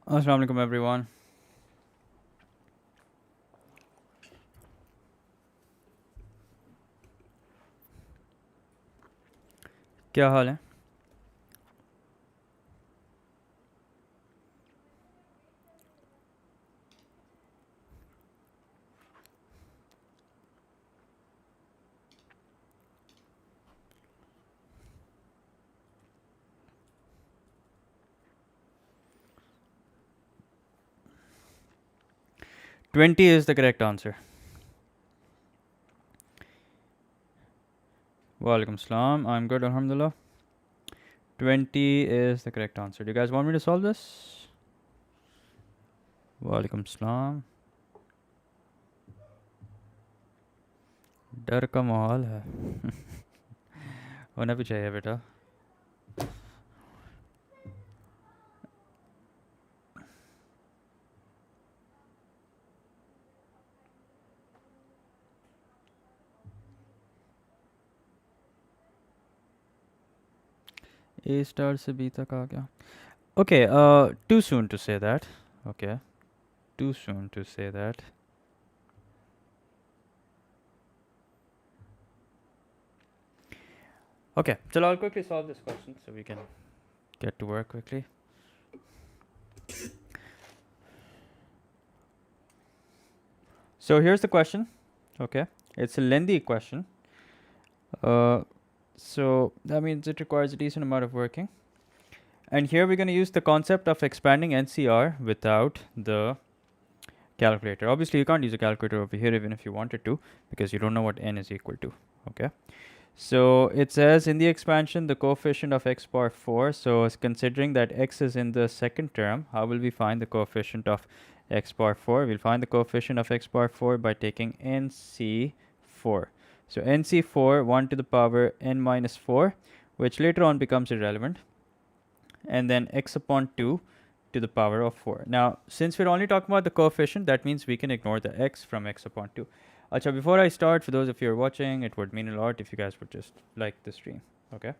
Assalamu alaikum everyone. क्या हाल है? $20 is the correct answer. Walaikum salam. I'm good, alhamdulillah. 20 is the correct answer. Do you guys want me to solve this? Walaikum salam. डर का माहौल है होना भी चाहिए बेटा. A star से B तक आ गया. Okay, too soon to say that. Okay, too soon to say that. Okay, so I'll quickly solve this question so we can get to work quickly. So here's the question. Okay, it's a lengthy question. So that means it requires a decent amount of working. And here we're going to use the concept of expanding NCR without the calculator. Obviously, you can't use a calculator over here even if you wanted to, because you don't know what n is equal to. Okay. So it says in the expansion, the coefficient of x bar 4. So considering that x is in the second term, how will we find the coefficient of x bar 4? We'll find the coefficient of x bar 4 by taking NC4. So NC4, 1 to the power n minus 4, which later on becomes irrelevant. And then x upon 2 to the power of 4. Now, since we're only talking about the coefficient, that means we can ignore the x from x upon 2. Acha, before I start, for those of you who are watching, it would mean a lot if you guys would just like the stream. Okay.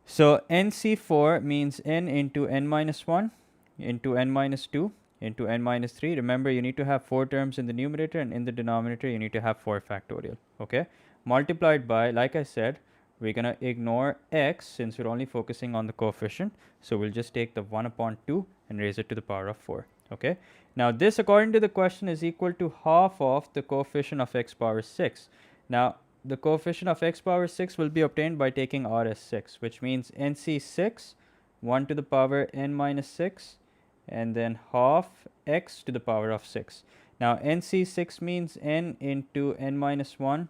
So NC4 means n into n minus 1 into n minus 2 into n minus 3. Remember, you need to have 4 terms in the numerator, and in the denominator, you need to have 4 factorial. Okay. Multiplied by, like I said, we're going to ignore x since we're only focusing on the coefficient. So we'll just take the 1 upon 2 and raise it to the power of 4. Okay. Now this, according to the question, is equal to half of the coefficient of x power 6. Now the coefficient of x power 6 will be obtained by taking r as 6, which means NC6, 1 to the power n minus 6, and then half x to the power of 6. Now NC6 means n into n minus 1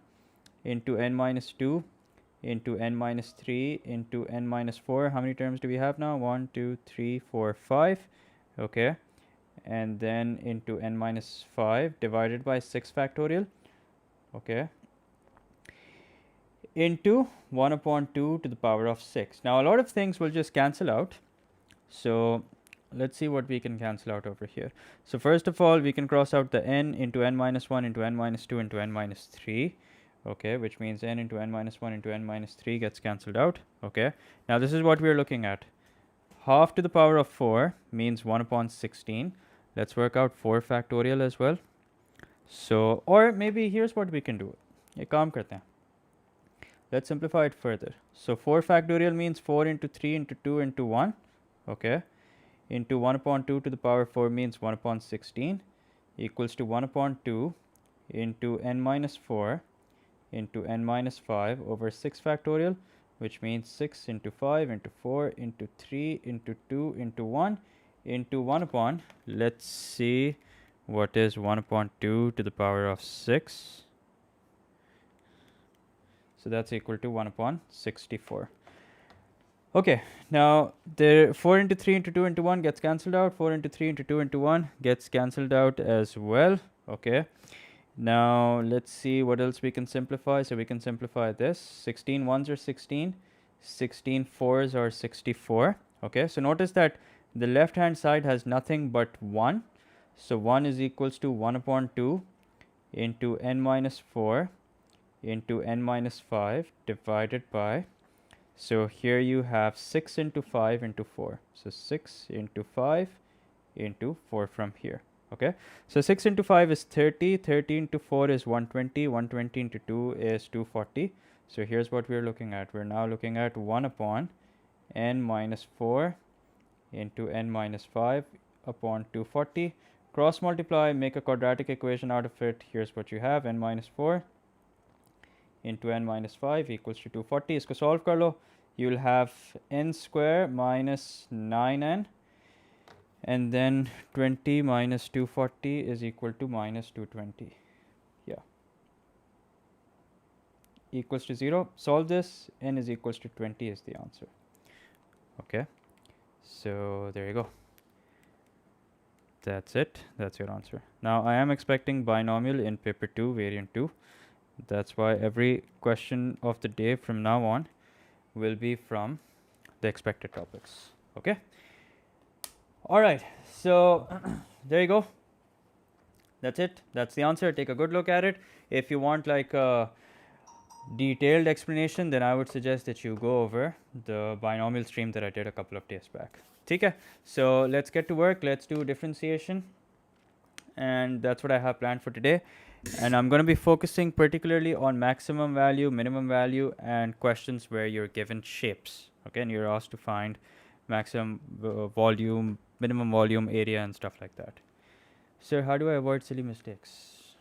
into n minus 2 into n minus 3 into n minus 4. How many terms do we have now? 1, 2, 3, 4, 5. Okay. And then into n minus 5 divided by 6 factorial. Okay. Into 1 upon 2 to the power of 6. Now a lot of things will just cancel out. So let's see what we can cancel out over here. So first of all, we can cross out the n into n minus 1 into n minus 2 into n minus 3. Okay, which means n into n minus 1 into n minus 3 gets cancelled out. Okay, now this is what we're looking at. Half to the power of 4 means 1 upon 16. Let's work out 4 factorial as well. So, or maybe here's what we can do. Ye kaam karte hain. Let's simplify it further. So 4 factorial means 4 into 3 into 2 into 1. Okay, into 1 upon 2 to the power 4 means 1 upon 16 equals to 1 upon 2 into n minus 4 into n minus 5 over 6 factorial, which means 6 into 5 into 4 into 3 into 2 into 1 into 1 upon, let's see what is 1 upon 2 to the power of 6. So that's equal to 1 upon 64. Okay, now the 4 into 3 into 2 into 1 gets cancelled out. 4 into 3 into 2 into 1 gets cancelled out as well. Okay. Now let's see what else we can simplify. So we can simplify this. 16 ones are 16, 16 fours are 64. Okay, so notice that the left hand side has nothing but 1. So 1 is equals to 1 upon 2 into n minus 4 into n minus 5 divided by, so here you have 6 into 5 into 4. So 6 into 5 into 4 from here. Okay, so 6 into 5 is 30, 30 into 4 is 120, 120 into 2 is 240. So here's what we're looking at. We're now looking at 1 upon n minus 4 into n minus 5 upon 240. Cross multiply, make a quadratic equation out of it. Here's what you have, n minus 4 into n minus 5 equals to 240. इसको solve कर लो. You'll have n square minus 9n, and then 20 minus 240 is equal to minus 220. Yeah, equals to 0. Solve this, n is equals to 20 is the answer. Okay, so there you go. That's it. That's your answer. Now I am expecting binomial in paper 2, variant 2. That's why every question of the day from now on will be from the expected topics. Okay. All right. So there you go. That's it. That's the answer. Take a good look at it. If you want like a detailed explanation, then I would suggest that you go over the binomial stream that I did a couple of days back. Okay. So let's get to work. Let's do differentiation. And that's what I have planned for today. And I'm going to be focusing particularly on maximum value, minimum value, and questions where you're given shapes. Okay, and you're asked to find maximum volume, minimum volume, area, and stuff like that. Sir, how do I avoid silly mistakes?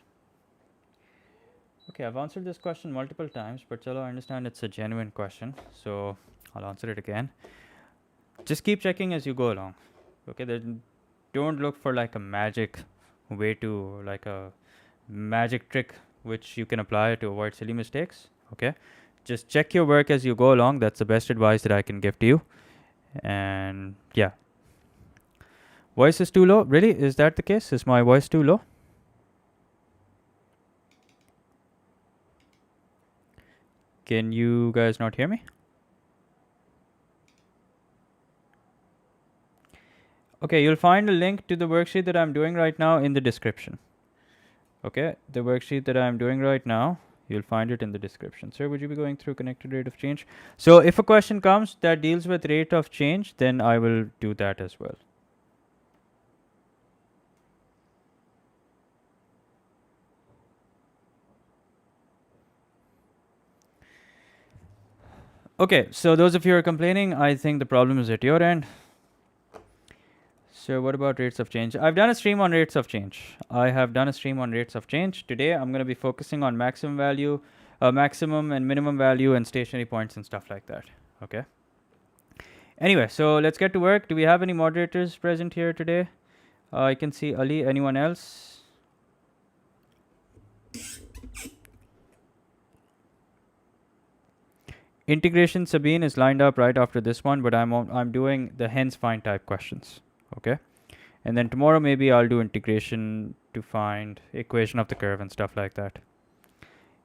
Okay, I've answered this question multiple times, but chalo, I understand it's a genuine question, so I'll answer it again. Just keep checking as you go along. Okay, don't look for like a magic way to, like a magic trick which you can apply to avoid silly mistakes. Okay, just check your work as you go along. That's the best advice that I can give to you. And yeah, voice is too low. Really, is that the case? Is my voice too low? Can you guys not hear me? Okay, you'll find a link to the worksheet that I'm doing right now in the description. Okay, the worksheet that I'm doing right now, you'll find it in the description. Sir, would you be going through connected rate of change? So if a question comes that deals with rate of change, then I will do that as well. Okay, so those of you who are complaining, I think the problem is at your end. So what about rates of change? I've done a stream on rates of change. Today I'm going to be focusing on maximum value, maximum and minimum value, and stationary points and stuff like that. Okay. Anyway, so let's get to work. Do we have any moderators present here today? I can see Ali. Anyone else? Integration Sabine is lined up right after this one, but I'm doing the hence find type questions. Okay, and then tomorrow maybe I'll do integration to find equation of the curve and stuff like that.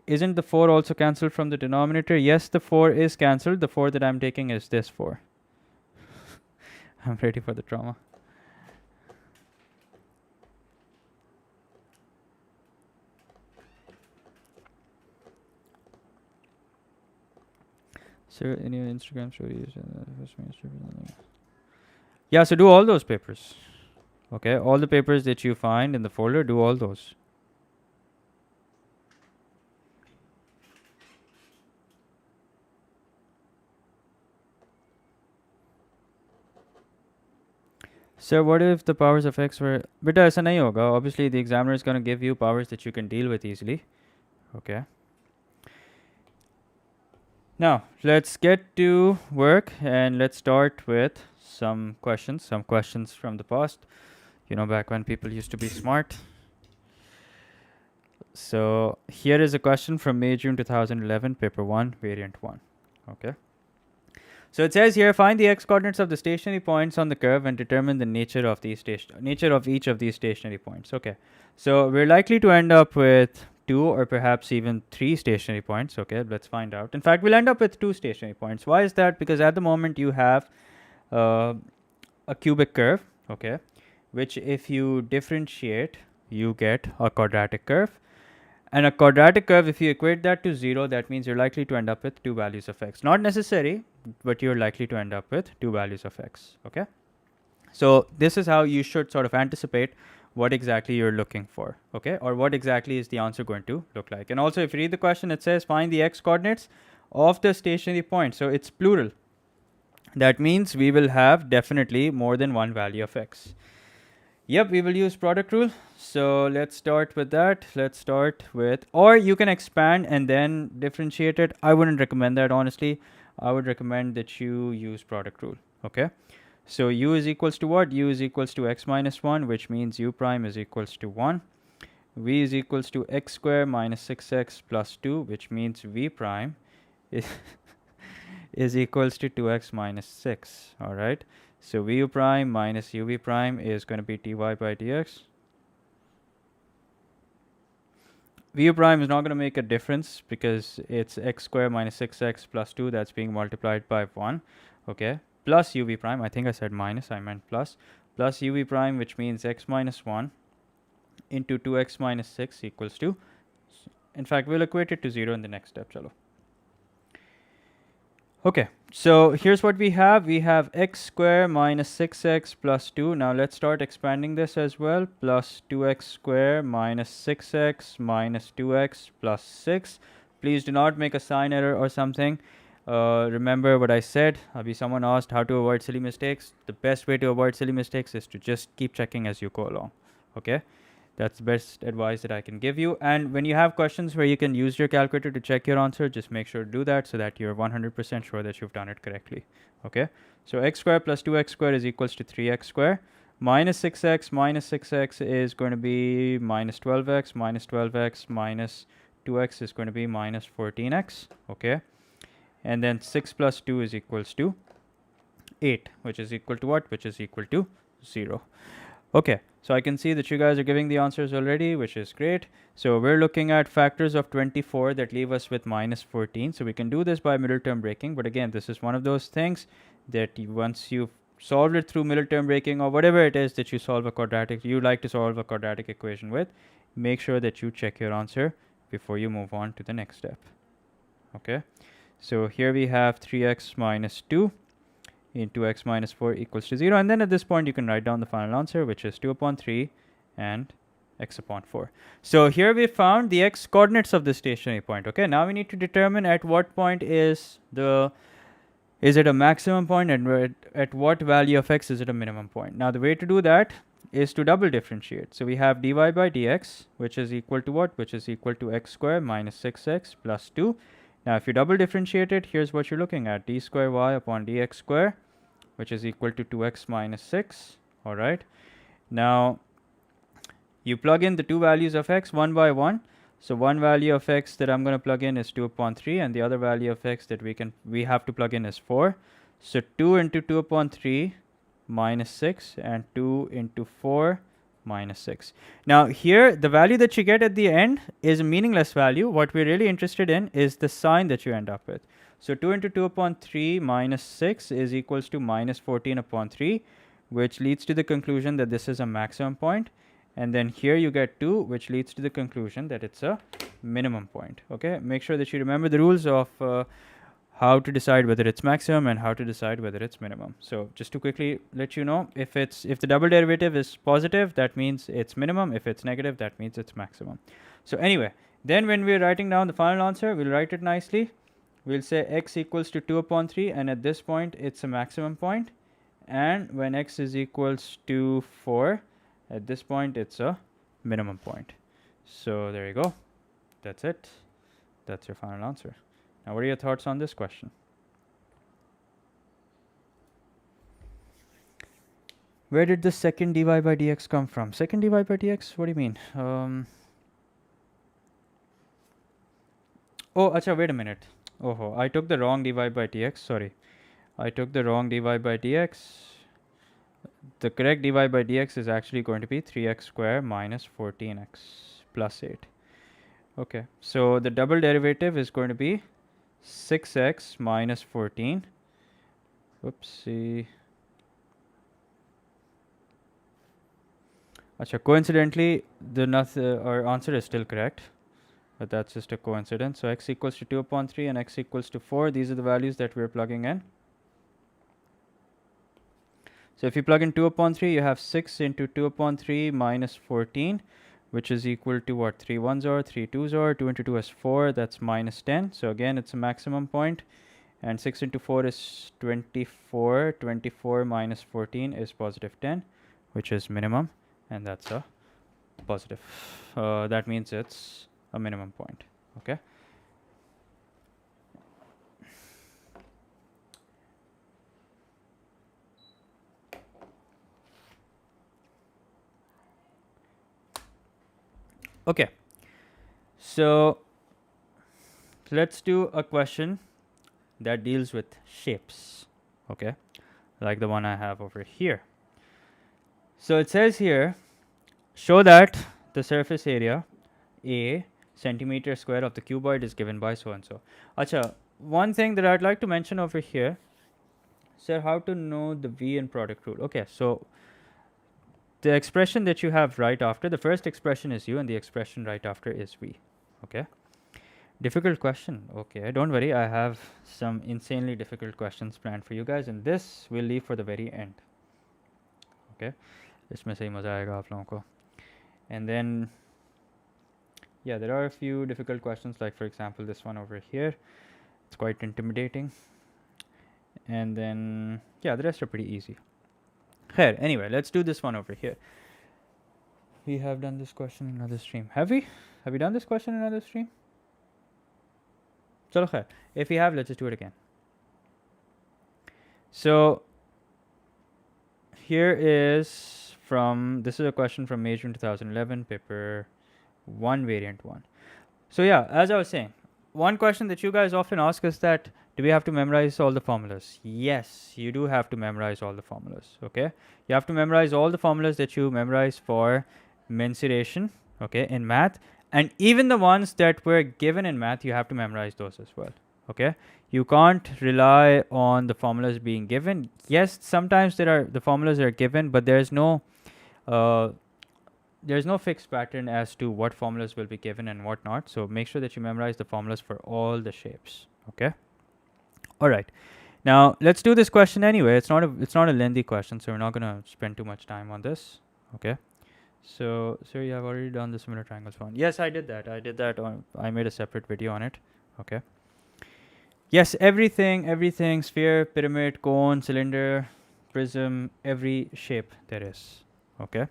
Isn't the 4 also cancelled from the denominator? Yes, the 4 is cancelled. The 4 that I'm taking is this 4. I'm ready for the trauma. So in your Instagram stories, yeah, so do all those papers. Okay, all the papers that you find in the folder, do all those. Sir, what if the powers of x were... Beta, aisa nahi hoga. Obviously, the examiner is going to give you powers that you can deal with easily. Okay. Now, let's get to work and let's start with some questions from the past. You know, back when people used to be smart. So here is a question from May, June 2011, paper 1, variant 1. Okay. So it says here, find the x-coordinates of the stationary points on the curve and determine the nature of each of these stationary points. Okay. So we're likely to end up with 2 or perhaps even 3 stationary points. Okay, let's find out. In fact, we'll end up with 2 stationary points. Why is that? Because at the moment you have a cubic curve, okay, which if you differentiate, you get a quadratic curve. And a quadratic curve, if you equate that to 0, that means you're likely to end up with 2 values of x. Not necessary, but you're likely to end up with 2 values of x. Okay. So this is how you should sort of anticipate what exactly you're looking for, okay? Or what exactly is the answer going to look like. And also, if you read the question, it says find the x coordinates of the stationary point. So it's plural. That means we will have definitely more than one value of x. Yep, we will use product rule. So let's start with that. Let's start with, or you can expand and then differentiate it. I wouldn't recommend that, honestly. I would recommend that you use product rule, okay? So u is equals to what? U is equals to x minus 1, which means u prime is equals to 1. V is equals to x squared minus 6x plus 2, which means v prime is, is equals to 2x minus 6, all right? So vu prime minus uv prime is going to be dy by dx. Vu prime is not going to make a difference because it's x squared minus 6x plus 2 that's being multiplied by 1, okay? Plus uv prime, I think I said minus, I meant plus uv prime, which means x minus 1 into 2x minus 6 equals to, in fact, we'll equate it to 0 in the next step, chalo. Okay, so here's what we have. We have x squared minus 6x plus 2. Now let's start expanding this as well. Plus 2x squared minus 6x minus 2x plus 6. Please do not make a sign error or something. Remember what I said. Someone asked how to avoid silly mistakes. The best way to avoid silly mistakes is to just keep checking as you go along. Okay? That's the best advice that I can give you. And when you have questions where you can use your calculator to check your answer, just make sure to do that so that you're 100% sure that you've done it correctly. Okay? So x squared plus 2x squared is equals to 3x squared. Minus 6x is going to be minus 12x. Minus 12x minus 2x is going to be minus 14x. Okay? And then 6 plus 2 is equals to 8, which is equal to what? Which is equal to 0. Okay, so I can see that you guys are giving the answers already, which is great. So we're looking at factors of 24 that leave us with minus 14. So we can do this by middle term breaking. But again, this is one of those things that once you've solved it through middle term breaking or whatever it is that you solve a quadratic, you like to solve a quadratic equation with, make sure that you check your answer before you move on to the next step. Okay, so here we have 3x minus 2 into x minus 4 equals to 0. And then at this point, you can write down the final answer, which is 2 upon 3 and x upon 4. So here we found the x coordinates of the stationary point. Okay, now we need to determine at what point is it a maximum point, and at what value of x is it a minimum point. Now the way to do that is to double differentiate. So we have dy by dx, which is equal to what? Which is equal to x squared minus 6x plus 2. Now if you double differentiate it, here's what you're looking at. D square y upon dx square, which is equal to 2x minus 6. All right. Now, you plug in the two values of x one by one. So one value of x that I'm going to plug in is 2 upon 3, and the other value of x that we have to plug in is 4. So 2 into 2 upon 3 minus 6, and 2 into 4 minus 6. Now here, the value that you get at the end is a meaningless value. What we're really interested in is the sign that you end up with. So 2 into 2 upon 3 minus 6 is equals to minus 14 upon 3, which leads to the conclusion that this is a maximum point. And then here you get 2, which leads to the conclusion that it's a minimum point. Okay, make sure that you remember the rules of how to decide whether it's maximum and how to decide whether it's minimum. So just to quickly let you know, if the double derivative is positive, that means it's minimum. If it's negative, that means it's maximum. So anyway, then when we're writing down the final answer, we'll write it nicely. We'll say x equals to 2 upon 3, and at this point, it's a maximum point. And when x is equals to 4, at this point, it's a minimum point. So there you go. That's it. That's your final answer. Now, what are your thoughts on this question? Where did the second dy by dx come from? Second dy by dx? What do you mean? Oh, acha, wait a minute. Oh, I took the wrong dy by dx. Sorry. I took the wrong dy by dx. The correct dy by dx is actually going to be 3x squared minus 14x plus 8. Okay, so the double derivative is going to be 6x minus 14. Whoopsie. Acha, coincidentally, our answer is still correct, but that's just a coincidence. So x equals to 2 upon 3 and x equals to 4. These are the values that we're plugging in. So if you plug in 2 upon 3, you have 6 into 2 upon 3 minus 14, which is equal to what? 3 ones are, 3 twos are, 2 into 2 is 4, that's minus 10. So again, it's a maximum point. And 6 into 4 is 24. 24 minus 14 is positive 10, which is minimum. And that's a positive. That means it's a minimum point. Okay. Okay. So let's do a question that deals with shapes. Okay. Like the one I have over here. So it says here, show that the surface area A centimeter square of the cuboid is given by so and so. Acha, one thing that I'd like to mention over here, sir, how to know the V in product rule. Okay, so the expression that you have right after, the first expression is U and the expression right after is V. Okay. Difficult question. Okay, don't worry, I have some insanely difficult questions planned for you guys, and this we'll leave for the very end. Okay, इसमें सही मज़ा आएगा आप लोगों को. And then, yeah, there are a few difficult questions, like for example this one over here. It's quite intimidating. And then, yeah, the rest are pretty easy. Here, anyway, let's do this one over here. We have done this question in another stream. Have we? Have we done this question in another stream? Chalo khair. If we have, let's just do it again. So here is this is a question from May June 2011, paper 1, variant 1. So yeah, as I was saying, one question that you guys often ask is that, do we have to memorize all the formulas? Yes, you do have to memorize all the formulas. Okay, you have to memorize all the formulas that you memorize for mensuration, okay, in math, and even the ones that were given in math, you have to memorize those as well. Okay, you can't rely on the formulas being given. Yes, sometimes the formulas are given, but there's no fixed pattern as to what formulas will be given and what not. So make sure that you memorize the formulas for all the shapes. Okay. All right. Now let's do this question anyway. It's not a lengthy question, so we're not gonna spend too much time on this. Okay. So you have already done the similar triangles one. Yes, I did that. I made a separate video on it. Okay. Yes, everything, sphere, pyramid, cone, cylinder, prism, every shape there is. Okay.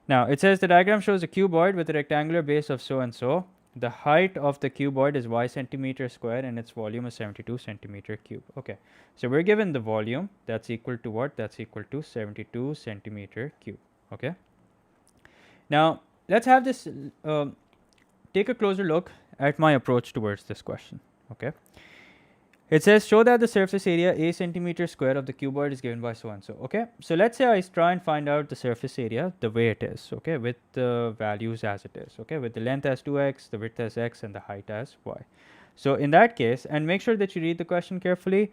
Now it says the diagram shows a cuboid with a rectangular base of so and so. The height of the cuboid is y centimeter square and its volume is 72 centimeter cube. Okay, so we're given the volume, that's equal to what? That's equal to 72 centimeter cube. Okay. Now let's have this, take a closer look at my approach towards this question. Okay. It says show that the surface area a centimeter square of the cuboid is given by so and so. Okay, so let's say I try and find out the surface area the way it is. Okay, with the values as it is. Okay, with the length as 2x, the width as x, and the height as y. So in that case, and make sure that you read the question carefully.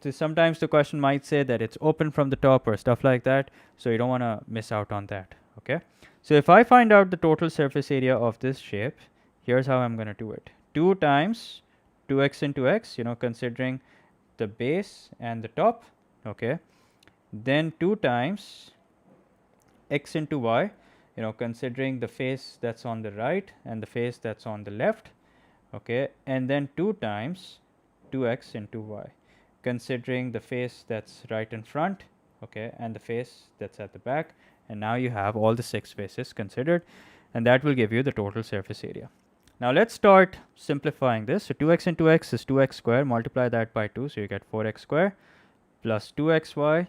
Sometimes the question might say that it's open from the top or stuff like that, so you don't want to miss out on that. Okay, so if I find out the total surface area of this shape, here's how I'm going to do it. 2 times 2x into x, considering the base and the top. Okay, then 2 times x into y, considering the face that's on the right and the face that's on the left. Okay, and then 2 times 2x into y, considering the face that's right in front, okay, and the face that's at the back. And now you have all the 6 faces considered, and that will give you the total surface area. Now let's start simplifying this. So 2x into x is 2x square. Multiply that by 2, so you get 4x square plus 2xy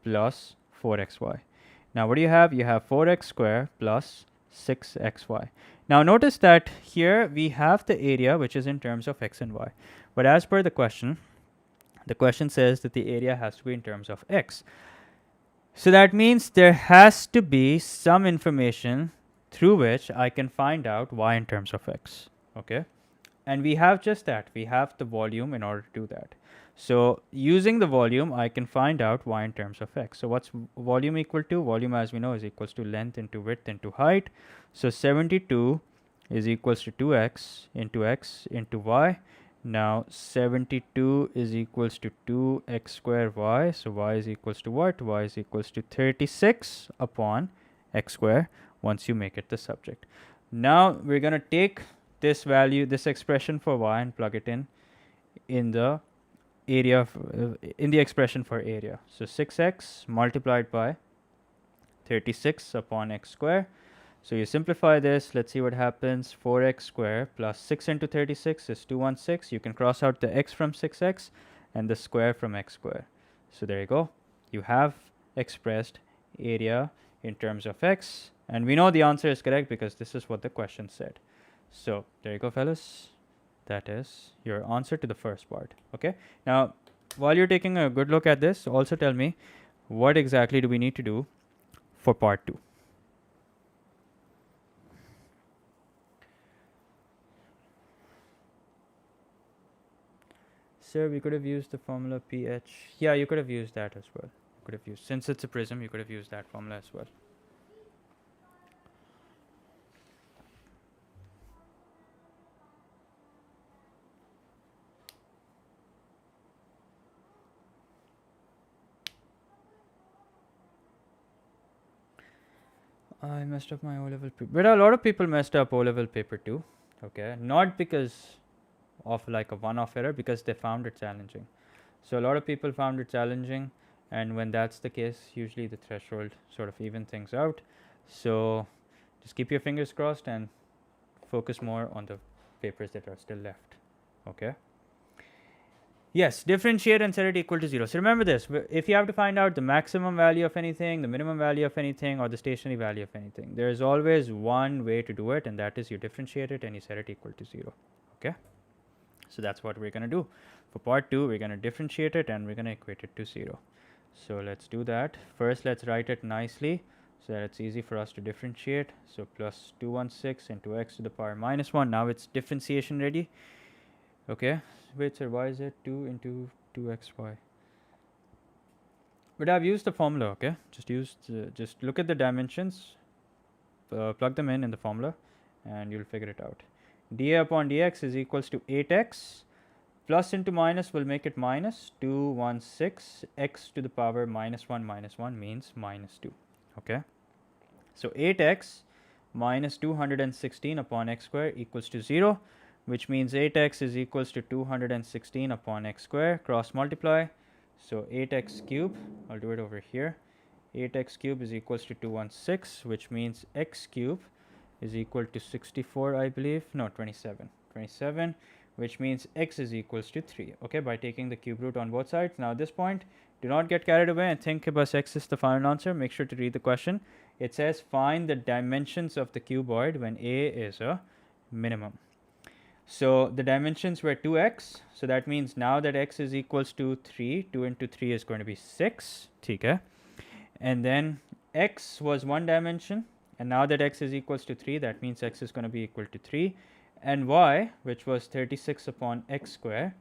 plus 4xy. Now what do you have? You have 4x square plus 6xy. Now notice that here we have the area which is in terms of x and y. But as per the question says that the area has to be in terms of x. So that means there has to be some information through which I can find out y in terms of x. Okay, and we have just that. We have the volume in order to do that. So using the volume, I can find out y in terms of x. So what's volume equal to? Volume, as we know, is equals to length into width into height. So 72 is equals to 2x into y. Now 72 is equals to 2x square y. So y is equals to what? Y is equals to 36 upon x square once you make it the subject. Now we're going to take this value, this expression for y, and plug it in the area of, in the expression for area. So 6x multiplied by 36 upon x square. So you simplify this, let's see what happens. 4x square plus 6 into 36 is 216. You can cross out the x from 6x and the square from x square. So there you go. You have expressed area in terms of x, and we know the answer is correct because this is what the question said. So there you go, fellas. That is your answer to the first part. Okay. Now, while you're taking a good look at this, also tell me what exactly do we need to do for part 2. Sir, we could have used the formula pH. Yeah, you could have used that as well. You could have used, since it's a prism, you could have used that formula as well. I messed up my O-level paper. But a lot of people messed up O-level paper too. Okay, not because of like a one-off error, because they found it challenging. So a lot of people found it challenging, and when that's the case, usually the threshold sort of even things out. So just keep your fingers crossed and focus more on the papers that are still left. Okay. Yes, differentiate and set it equal to 0. So remember this, if you have to find out the maximum value of anything, the minimum value of anything, or the stationary value of anything, there is always one way to do it, and that is you differentiate it and you set it equal to 0. Okay. So that's what we're going to do. For part 2, we're going to differentiate it and we're going to equate it to 0. So let's do that. First, let's write it nicely so that it's easy for us to differentiate. So plus 216 into x to the power minus 1. Now it's differentiation ready. Okay. Wait, sir, why is it 2 into 2xy? But I've used the formula, okay? Just look at the dimensions, plug them in the formula, and you'll figure it out. dA upon dx is equals to 8x. Plus into minus will make it minus 216. X to the power minus 1 means minus 2. Okay. So 8x minus 216 upon x square equals to 0, which means 8x is equals to 216 upon x square. Cross multiply. So 8x cube, I'll do it over here. 8x cube is equals to 216, which means x cube is equal to 64, I believe. No, 27. 27, which means x is equals to 3. Okay, by taking the cube root on both sides. Now at this point, do not get carried away and think about x is the final answer. Make sure to read the question. It says find the dimensions of the cuboid when a is a minimum. So the dimensions were 2x. So that means now that x is equals to 3, 2 into 3 is going to be 6. Okay. And then x was one dimension. And now that x is equals to 3, that means x is going to be equal to 3. And y, which was 36 upon x square.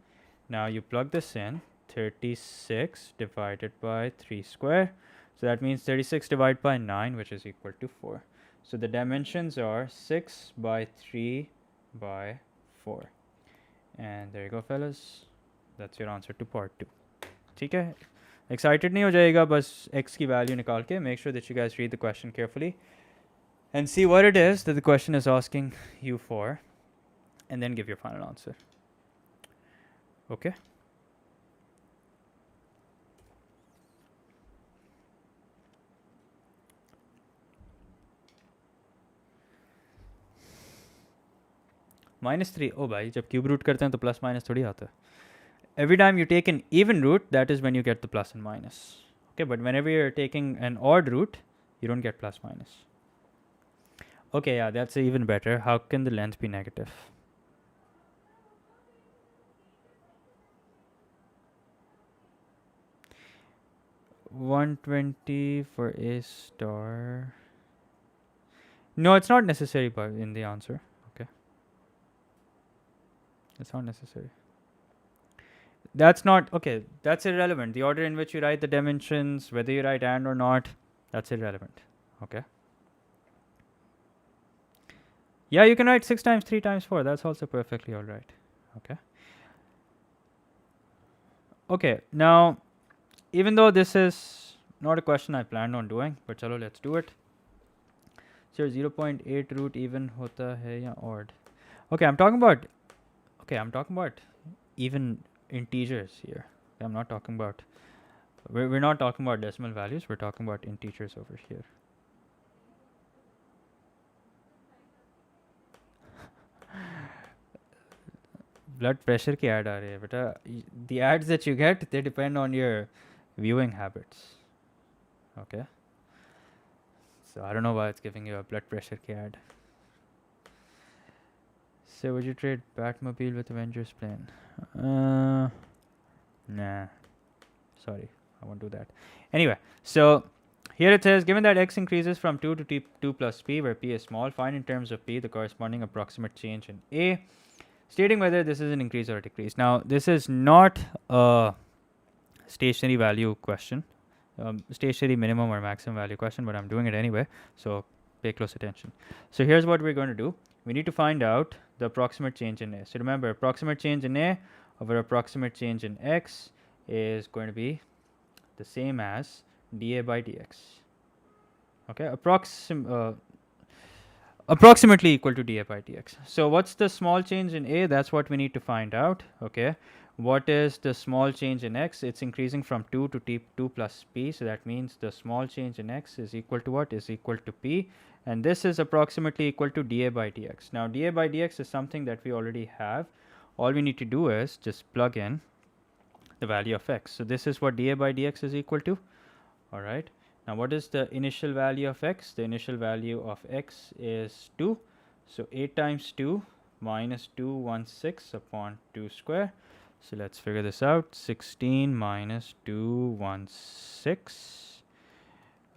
Now you plug this in. 36 divided by 3 square. So that means 36 divided by 9, which is equal to 4. So the dimensions are 6 by 3 by 4. And there you go, fellas. That's your answer to part 2. ठीक है? Excited नहीं हो जाएगा बस x की value निकाल के. Make sure that you guys read the question carefully and see what it is that the question is asking you for, and then give your final answer. Okay? -3. Oh भाई, जब cube root करते हैं तो plus minus थोड़ी आता है. Every time you take an even root, that is when you get the plus and minus. Okay, but whenever you're taking an odd root, you don't get plus minus. Okay, yeah, that's even better. How can the length be negative? $120 for A star. No, it's not necessary but in the answer. Okay. It's not necessary. That's not, okay, that's irrelevant. The order in which you write the dimensions, whether you write and or not, that's irrelevant. Okay. Yeah, you can write 6 times 3 times 4. That's also perfectly all right. Okay. Okay, now even though this is not a question I planned on doing, but chalo, let's do it. So 0.8 root even hota hai ya odd? Okay, I'm talking about even integers here. I'm not talking about we're not talking about decimal values, we're talking about integers over here. Blood pressure ki ad aa rahi hai beta. The ads that you get, they depend on your viewing habits. Okay, so I don't know why it's giving you a blood pressure ki ad. So would you trade Batmobile with Avengers plane? Nah, sorry, I won't do that. Anyway, so here it says, given that x increases from 2 to 2 plus p, where p is small, find in terms of p the corresponding approximate change in a, stating whether this is an increase or a decrease. Now, this is not a stationary value question, stationary minimum or maximum value question, but I'm doing it anyway, so pay close attention. So here's what we're going to do. We need to find out the approximate change in a. So remember, approximate change in a over approximate change in x is going to be the same as dA by dx. Okay, approximately equal to dA by dx. So what's the small change in a? That's what we need to find out. Okay, what is the small change in x? It's increasing from 2 to 2 plus p. So that means the small change in x is equal to what? Is equal to p. And this is approximately equal to dA by dx. Now dA by dx is something that we already have. All we need to do is just plug in the value of x. So this is what dA by dx is equal to. All right. Now what is the initial value of x? The initial value of x is 2. So 8 times 2 minus 216 upon 2 square. So let's figure this out. 16 minus 216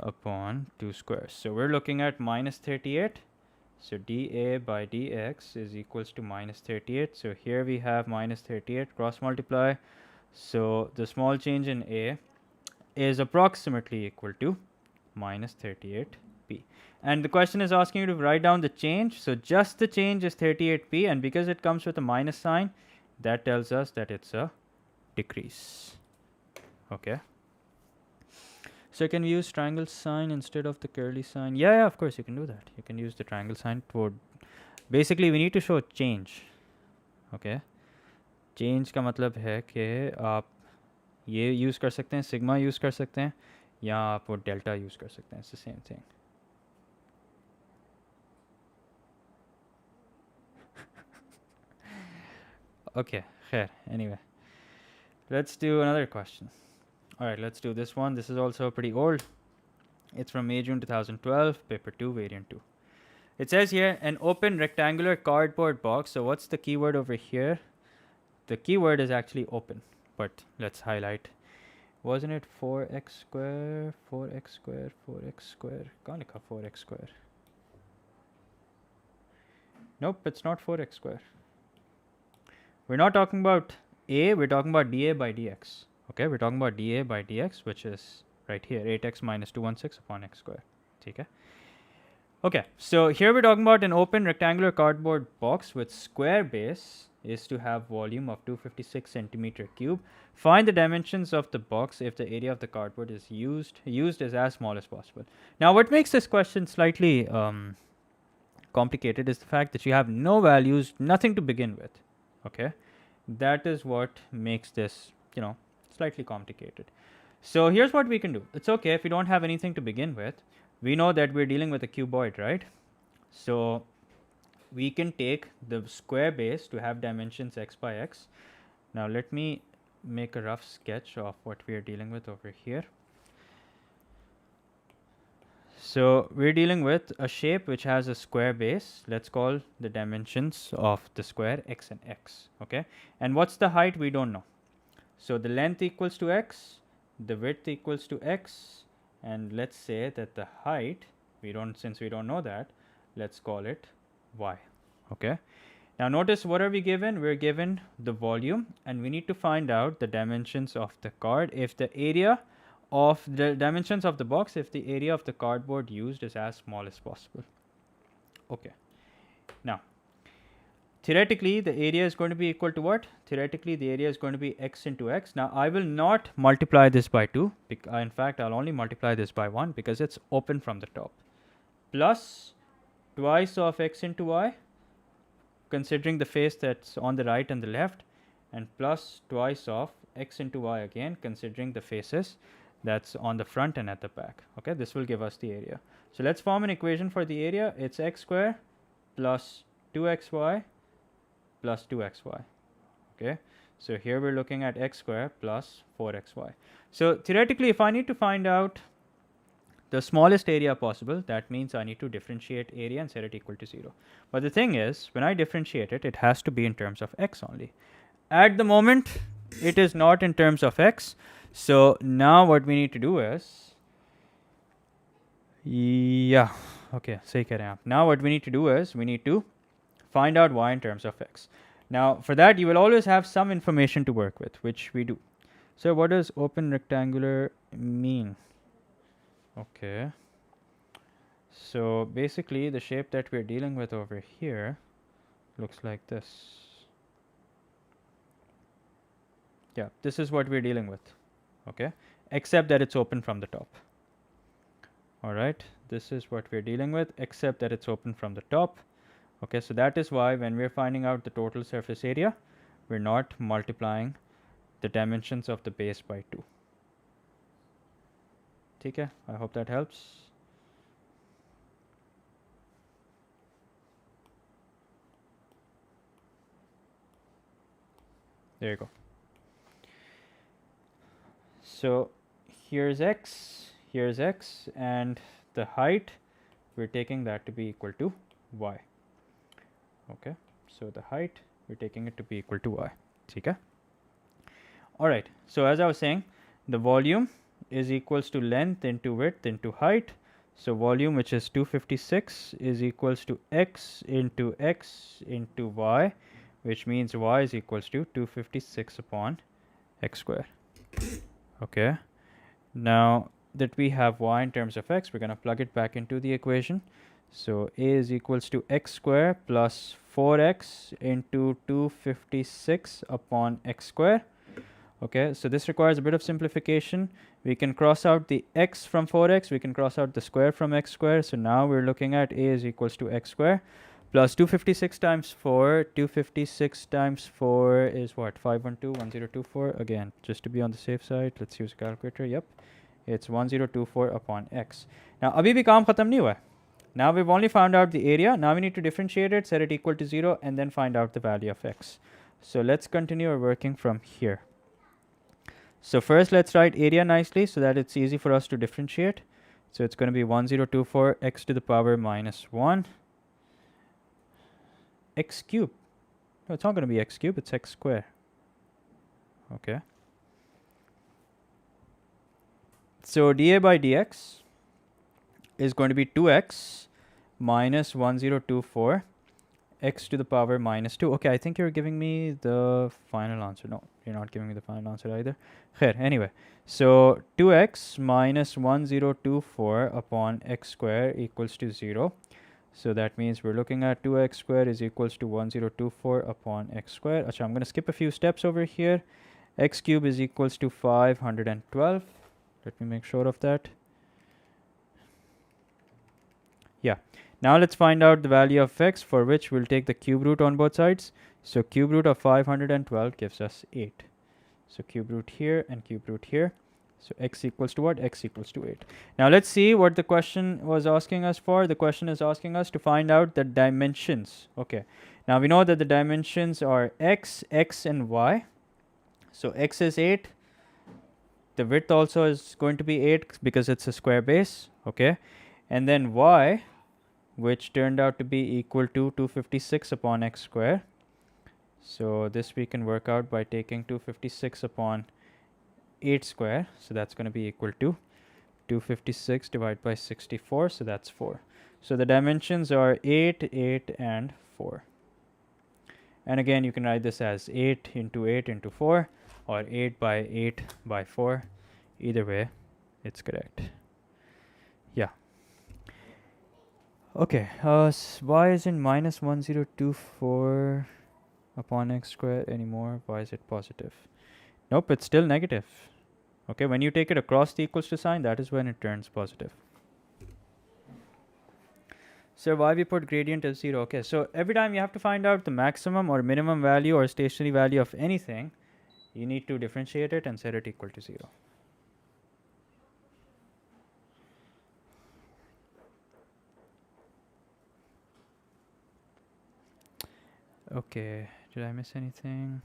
upon 2 square. So we're looking at minus 38. So dA by dx is equals to minus 38. So here we have minus 38, cross multiply. So the small change in a is approximately equal to minus 38p. And the question is asking you to write down the change. So just the change is 38p, and because it comes with a minus sign, that tells us that it's a decrease. Okay. So can we use triangle sign instead of the curly sign? Yeah, of course you can do that. You can use the triangle sign toward. Basically, we need to show change. Okay. Change का मतलब है कि आप ये use कर सकते हैं, sigma use कर सकते हैं, या आप वो डेल्टा यूज़ कर सकते हैं. It's the same thing. Okay, khair. Anyway, let's do another question. All right, let's do this one. This is also pretty old. It's from May June 2012, paper 2, variant 2. It says here an open rectangular cardboard box. So what's the keyword over here? The keyword is actually open, but let's highlight. Wasn't it 4x square, 4x square, 4x square? Kahan likha 4x square? Nope, it's not 4x square. We're not talking about a, we're talking about dA by dx. Okay, we're talking about dA by dx, which is right here, 8x minus 216 upon x square. Okay. Okay, so here we're talking about an open rectangular cardboard box with square base is to have volume of 256 centimeter cube. Find the dimensions of the box if the area of the cardboard is used as small as possible. Now, what makes this question slightly complicated is the fact that you have no values, nothing to begin with. Okay, that is what makes this, slightly complicated. So here's what we can do. It's okay if we don't have anything to begin with. We know that we're dealing with a cuboid, right? So we can take the square base to have dimensions x by x. Now let me make a rough sketch of what we are dealing with over here. So we're dealing with a shape which has a square base. Let's call the dimensions of the square x and x. Okay, and what's the height? We don't know. So the length equals to x, the width equals to x, and let's say that the height, since we don't know that, let's call it y. Okay, now notice what are we given? We're given the volume, and we need to find out the dimensions of the card if the area of the dimensions of the box if the area of the cardboard used is as small as possible. Okay, now theoretically the area is going to be equal to what? Theoretically the area is going to be x into x. Now I will not multiply this by 2. In fact, I'll only multiply this by 1 because it's open from the top. Plus twice of x into y, considering the face that's on the right and the left, and plus twice of x into y again, considering the faces that's on the front and at the back. Okay, this will give us the area. So let's form an equation for the area. It's x square plus 2xy plus 2xy. Okay, so here we're looking at x square plus 4xy. So theoretically, if I need to find out the smallest area possible, that means I need to differentiate area and set it equal to 0. But the thing is, when I differentiate it, it has to be in terms of x only. At the moment, it is not in terms of x. So now what we need to do is, now what we need to do is, we need to find out y in terms of x. Now for that, you will always have some information to work with, which we do. So what does open rectangular mean? Okay, so basically the shape that we're dealing with over here looks like this. Yeah, this is what we're dealing with. Okay, except that it's open from the top. Alright, this is what we're dealing with, except that it's open from the top. Okay, so that is why when we're finding out the total surface area, we're not multiplying the dimensions of the base by 2. Okay, I hope that helps. There you go. So here's x, and the height, we're taking that to be equal to y. Okay, so the height, we're taking it to be equal to y. Okay. Alright, so as I was saying, the volume is equals to length into width into height. So volume, which is 256, is equals to x into y, which means y is equals to 256 upon x square. Okay, now that we have y in terms of x, we're going to plug it back into the equation. So a is equals to x square plus 4x into 256 upon x square. Okay, so this requires a bit of simplification. We can cross out the x from 4x, we can cross out the square from x square. So now we're looking at a is equals to x square plus 256 times 4. 256 times 4 is what? 512, 1024. Again, just to be on the safe side, let's use a calculator. Yep, it's 1024 upon x. Now, abhi bhi kaam khatam nahi hua hai. Now we've only found out the area. Now we need to differentiate it, set it equal to 0, and then find out the value of x. So let's continue our working from here. So first let's write area nicely so that it's easy for us to differentiate. So it's going to be 1024 x to the power minus 1 x cube. No, it's not going to be x cube, it's x square. Okay. So dA by dx is going to be 2x minus 1024 x to the power minus 2. Okay, I think you're giving me the final answer. No, you're not giving me the final answer either. Khair, anyway, so 2x minus 1024 upon x square equals to 0. So that means we're looking at 2x square is equals to 1024 upon x square. Achha, I'm going to skip a few steps over here. X cube is equals to 512. Let me make sure of that. Yeah. Now let's find out the value of x, for which we'll take the cube root on both sides. So cube root of 512 gives us 8. So cube root here and cube root here. So x equals to what? X equals to 8. Now let's see what the question was asking us for. The question is asking us to find out the dimensions. Okay. Now we know that the dimensions are x, and y. So x is 8. The width also is going to be 8 because it's a square base. Okay. And then y, which turned out to be equal to 256 upon x square. So this we can work out by taking 256 upon 8 square. So that's going to be equal to 256 divided by 64. So that's 4. So the dimensions are 8, 8, and 4. And again, you can write this as 8 into 8 into 4 or 8 by 8 by 4. Either way, it's correct. Yeah. Okay, y is in minus 1024 upon x square anymore. Why is it positive? Nope, it's still negative. Okay, when you take it across the equals to sign, that is when it turns positive. So why we put gradient as 0? Okay, so every time you have to find out the maximum or minimum value or stationary value of anything, you need to differentiate it and set it equal to 0. Okay, did I miss anything?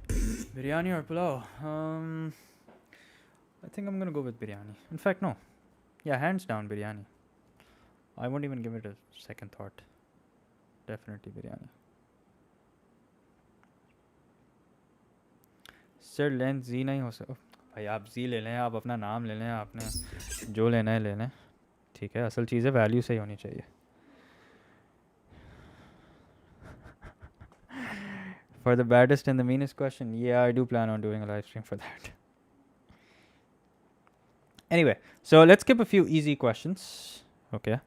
Biryani or pulao? I think I'm gonna go with biryani. In fact, no. Yeah, hands down biryani. I won't even give it a second thought. Definitely biryani. सर लेंथ जी नहीं हो सकता भाई आप जी ले लें आप अपना नाम ले लें आपने जो लेना है ले लें ठीक है असल चीज़ है वैल्यू सही होनी चाहिए For the baddest and the meanest question, yeah, I do plan on doing a live stream for that. Anyway, so let's skip a few easy questions. Okay.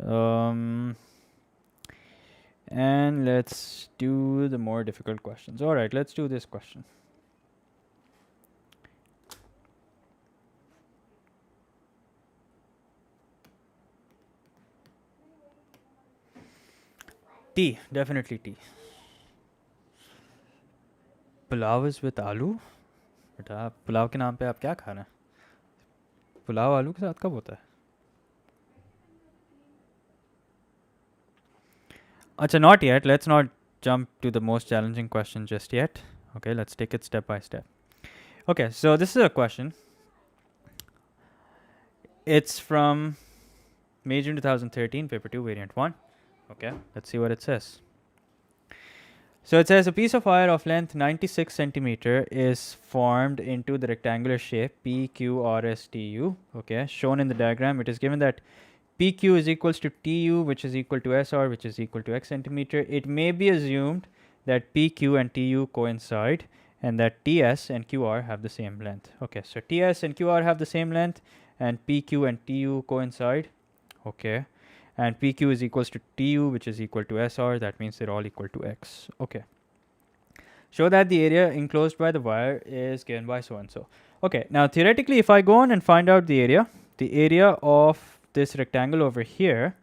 And let's do the more difficult questions. All right, let's do this question. Tea, definitely tea. Pulao is with आलू बेटा पुलाव के नाम पे आप क्या खाना है पुलाव आलू के साथ कब होता है अच्छा not yet let's not jump to the most challenging question just yet okay let's take it step by step okay so this is a question it's from May June 2013 paper 2 variant 1 okay let's see what it says. So it says a piece of wire of length 96 centimeter is formed into the rectangular shape PQRSTU. Okay, shown in the diagram, it is given that PQ is equals to TU, which is equal to SR, which is equal to X centimeter. It may be assumed that PQ and TU coincide and that TS and QR have the same length. Okay, so TS and QR have the same length and PQ and TU coincide. Okay. And PQ is equals to TU, which is equal to SR. That means they're all equal to X. Okay. Show that the area enclosed by the wire is given by so and so. Okay. Now, theoretically, if I go on and find out the area of this rectangle over here,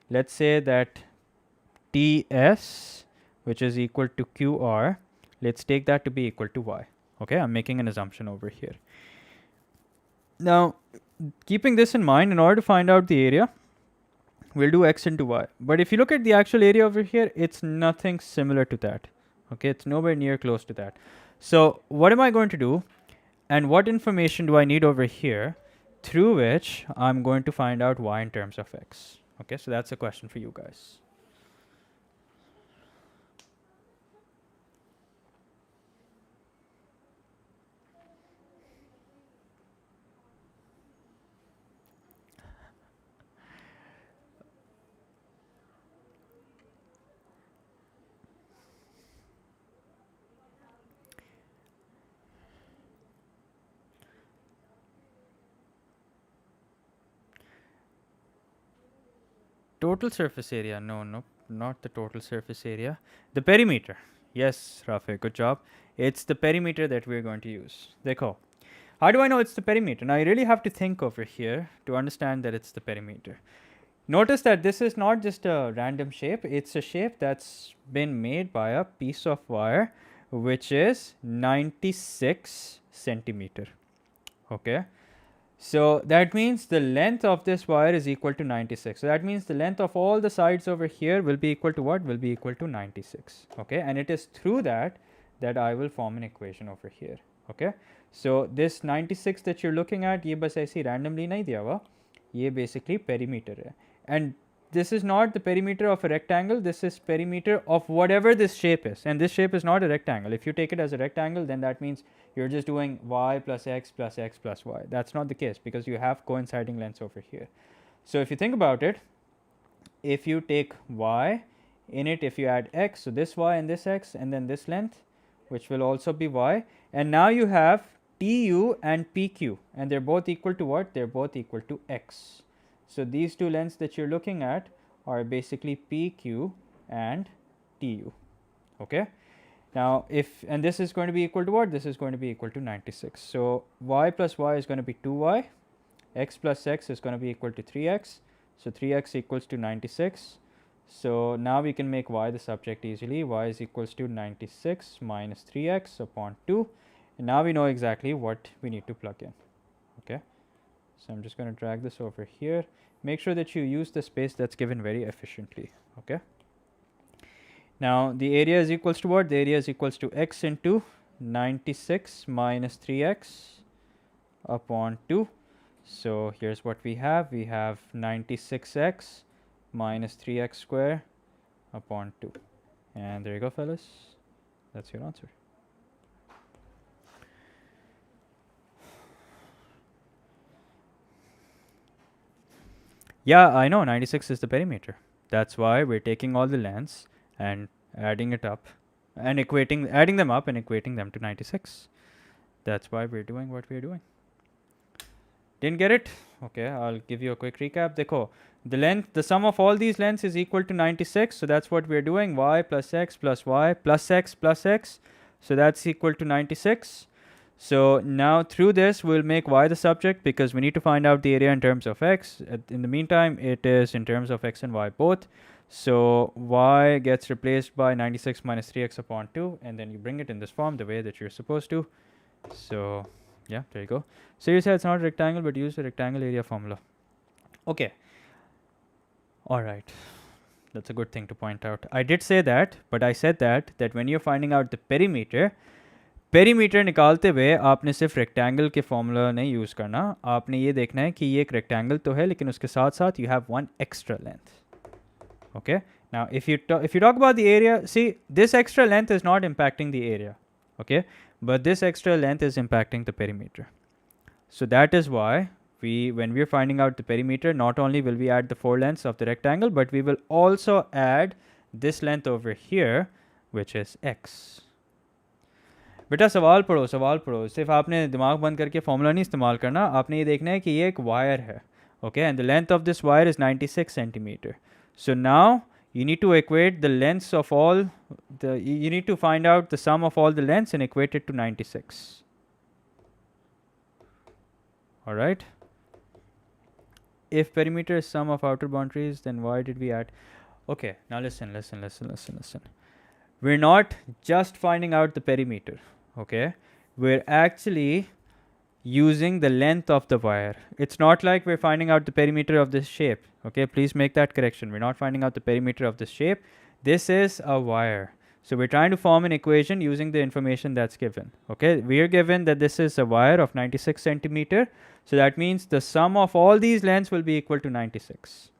let's say that TS, which is equal to QR, let's take that to be equal to Y. Okay. I'm making an assumption over here. Now, keeping this in mind, in order to find out the area, we'll do X into Y. But if you look at the actual area over here, it's nothing similar to that. Okay, it's nowhere near close to that. So what am I going to do? And what information do I need over here through which I'm going to find out Y in terms of X? Okay, so that's a question for you guys. Total surface area, no, not the total surface area. The perimeter, yes, Rafe, good job. It's the perimeter that we're going to use. Dekho. How do I know it's the perimeter? Now you really have to think over here to understand that it's the perimeter. Notice that this is not just a random shape, it's a shape that's been made by a piece of wire which is 96 centimeter. Okay. So that means the length of this wire is equal to 96. So that means the length of all the sides over here will be equal to what? Will be equal to 96. Okay. And it is through that I will form an equation over here. Okay. So this 96 that you're looking at, ये बस ऐसे randomly नहीं दिया हुआ, ये basically perimeter है. And this is not the perimeter of a rectangle, this is perimeter of whatever this shape is. And this shape is not a rectangle. If you take it as a rectangle, then that means you're just doing y plus x plus x plus y. That's not the case because you have coinciding lengths over here. So if you think about it, if you take y, in it if you add x, so this y and this x and then this length, which will also be y, and now you have tu and pq, and they're both equal to what? They're both equal to x. So these two lengths that you're looking at are basically PQ and TU. Okay. Now, and this is going to be equal to what? This is going to be equal to 96. So y plus y is going to be 2y. X plus x is going to be equal to 3x. So 3x equals to 96. So now we can make y the subject easily. Y is equals to 96 minus 3x upon 2. And now we know exactly what we need to plug in. Okay. So I'm just going to drag this over here. Make sure that you use the space that's given very efficiently. Okay. Now the area is equals to what? The area is equals to x into 96 minus 3x upon 2. So here's what we have. We have 96x minus 3x square upon 2. And there you go, fellas. That's your answer. Yeah, I know 96 is the perimeter. That's why we're taking all the lengths and adding it up and adding them up and equating them to 96. That's why we're doing what we're doing. Didn't get it? Okay, I'll give you a quick recap. Dekho, the sum of all these lengths is equal to 96. So that's what we're doing. Y plus x plus y plus x plus x. So that's equal to 96. So now through this, we'll make y the subject because we need to find out the area in terms of x. In the meantime, it is in terms of x and y both. So y gets replaced by 96 minus 3x upon 2. And then you bring it in this form the way that you're supposed to. So yeah, there you go. So you said it's not a rectangle, but use the rectangle area formula. Okay. All right. That's a good thing to point out. I did say that, but I said that when you're finding out the perimeter निकालते हुए आपने सिर्फ rectangle के formula नहीं use करना, आपने ये देखना है कि ये एक रेक्टेंगल तो है लेकिन उसके साथ साथ you have one extra length. Okay. Now if you talk about the area, see this extra length is not impacting the area. Okay. But this extra length is impacting the perimeter. So that is why when we're finding out the perimeter, not only will we add the 4 lengths of the rectangle, but we will also add this length over here, which is x. बेटा सवाल पढ़ो सिर्फ आपने दिमाग बंद करके formula नहीं इस्तेमाल करना, आपने ये देखना है कि ये एक वायर है. Okay, and the length of this wire is 96 centimeter. So now you need to equate the lengths of all you need to find out the sum of all the lengths and equate it to 96. All right. If perimeter is sum of outer boundaries, then why did we add? Okay, now listen. We're not just finding out the perimeter. Okay, we're actually using the length of the wire. It's not like we're finding out the perimeter of this shape. Okay, please make that correction. We're not finding out the perimeter of this shape. This is a wire. So we're trying to form an equation using the information that's given. Okay, we are given that this is a wire of 96 centimeter. So that means the sum of all these lengths will be equal to 96.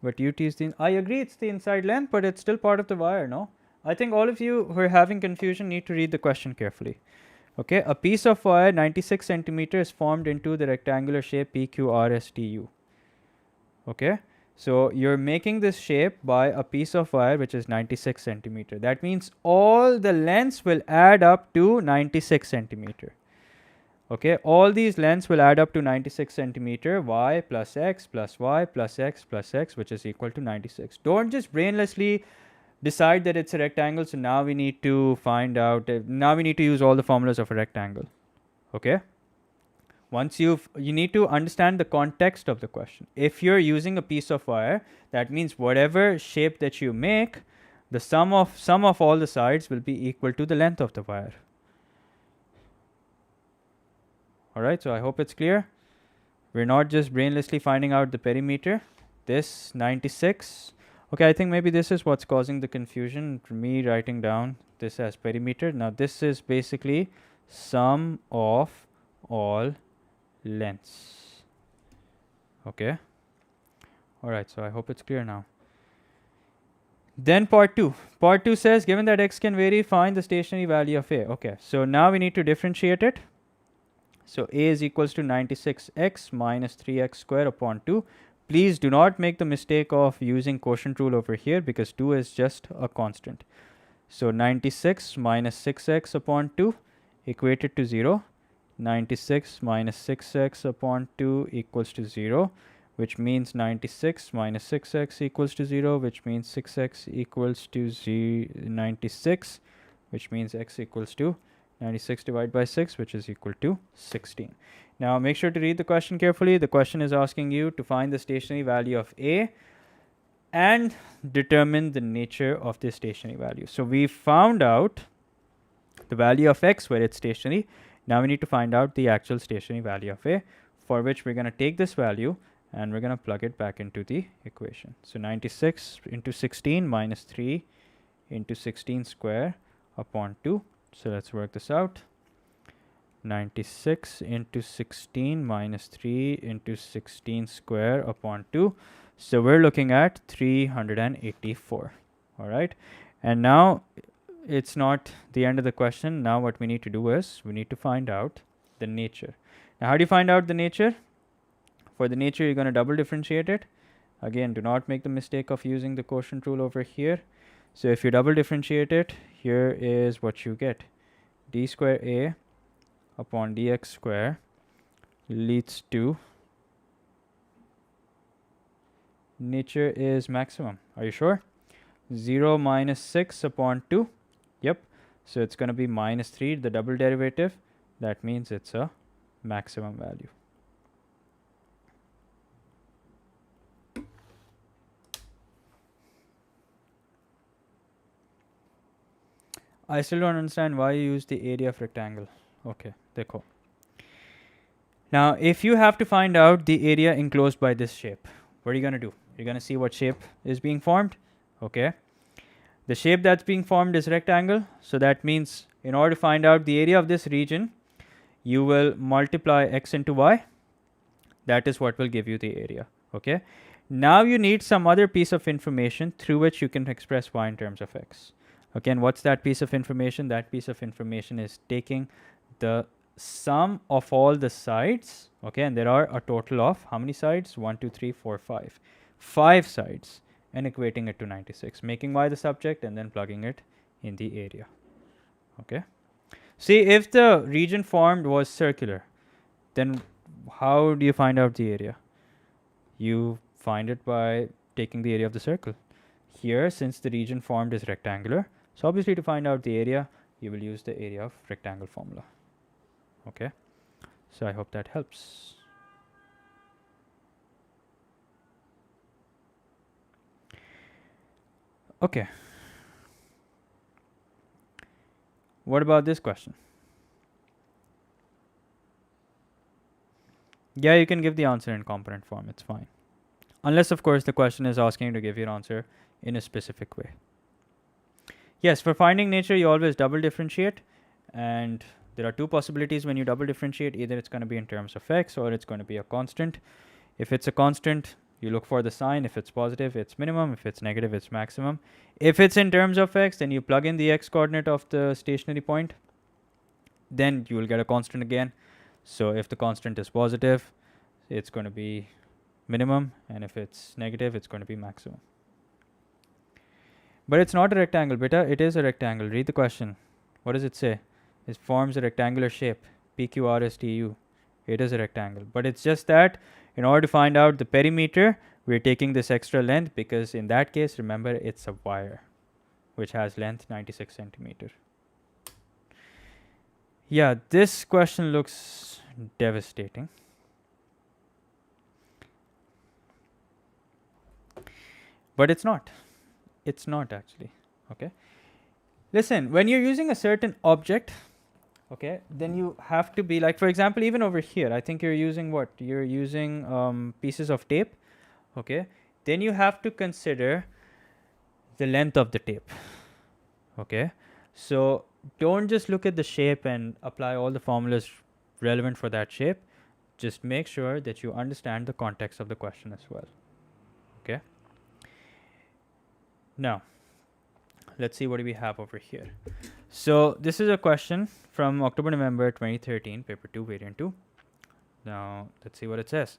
But UT is I agree it's the inside length, but it's still part of the wire, no? I think all of you who are having confusion need to read the question carefully. Okay, a piece of wire 96 centimeter is formed into the rectangular shape PQRSTU. Okay, so you're making this shape by a piece of wire which is 96 centimeter. That means all the lengths will add up to 96 centimeter. Okay, all these lengths will add up to 96 centimeter, y plus x plus y plus x plus x, which is equal to 96. Don't just brainlessly decide that it's a rectangle, so now we need to find out, now we need to use all the formulas of a rectangle. Okay, once you need to understand the context of the question. If you're using a piece of wire, that means whatever shape that you make, the sum of all the sides will be equal to the length of the wire. Alright, so I hope it's clear. We're not just brainlessly finding out the perimeter. This 96. Okay, I think maybe this is what's causing the confusion. For me writing down this as perimeter. Now this is basically sum of all lengths. Okay. Alright, so I hope it's clear now. Then part 2. Part 2 says given that x can vary, find the stationary value of a. Okay, so now we need to differentiate it. So a is equals to 96x minus 3x square upon 2. Please do not make the mistake of using quotient rule over here because 2 is just a constant. So 96 minus 6x upon 2 equated to 0. 96 minus 6x upon 2 equals to 0, which means 96 minus 6x equals to 0, which means 6x equals to 96, which means x equals to 96 divided by 6, which is equal to 16. Now make sure to read the question carefully. The question is asking you to find the stationary value of a and determine the nature of this stationary value. So we found out the value of x where it's stationary. Now we need to find out the actual stationary value of a, for which we're going to take this value and we're going to plug it back into the equation. So 96 into 16 minus 3 into 16 square upon 2. So let's work this out. 96 into 16 minus 3 into 16 square upon 2. So we're looking at 384. All right. And now it's not the end of the question. Now what we need to do is we need to find out the nature. Now how do you find out the nature? For the nature, you're going to double differentiate it. Again, do not make the mistake of using the quotient rule over here. So if you double differentiate it, here is what you get. D square a upon dx square leads to nature is maximum. Are you sure? 0 minus 6 upon 2. Yep. So it's going to be minus 3, the double derivative. That means it's a maximum value. I still don't understand why you use the area of rectangle. Okay, dekho. Now, if you have to find out the area enclosed by this shape, what are you going to do? You're going to see what shape is being formed. Okay. The shape that's being formed is rectangle. So that means in order to find out the area of this region, you will multiply x into y. That is what will give you the area. Okay. Now you need some other piece of information through which you can express y in terms of x. Again, what's that piece of information? That piece of information is taking the sum of all the sides, okay, and there are a total of how many sides? 1, 2, 3, 4, 5. 5 sides, and equating it to 96, making y the subject and then plugging it in the area. Okay. See, if the region formed was circular, then how do you find out the area? You find it by taking the area of the circle. Here, since the region formed is rectangular, so obviously to find out the area, you will use the area of rectangle formula. Okay. So I hope that helps. Okay. What about this question? Yeah, you can give the answer in component form. It's fine. Unless, of course, the question is asking you to give your answer in a specific way. Yes, for finding nature, you always double differentiate. And there are two possibilities when you double differentiate. Either it's going to be in terms of x or it's going to be a constant. If it's a constant, you look for the sign. If it's positive, it's minimum. If it's negative, it's maximum. If it's in terms of x, then you plug in the x coordinate of the stationary point. Then you will get a constant again. So if the constant is positive, it's going to be minimum. And if it's negative, it's going to be maximum. But it's not a rectangle, beta. It is a rectangle. Read the question. What does it say? It forms a rectangular shape. PQRSTU. It is a rectangle. But it's just that in order to find out the perimeter, we're taking this extra length because in that case, remember, it's a wire which has length 96 centimeter. Yeah, this question looks devastating. But it's not. It's not actually. Okay. Listen, when you're using a certain object, okay, then you have to be like, for example, even over here, I think you're using what? You're using pieces of tape. Okay. Then you have to consider the length of the tape. Okay. So don't just look at the shape and apply all the formulas relevant for that shape. Just make sure that you understand the context of the question as well. Okay. Now, let's see what do we have over here. So this is a question from October-November 2013, paper 2, variant 2. Now, let's see what it says.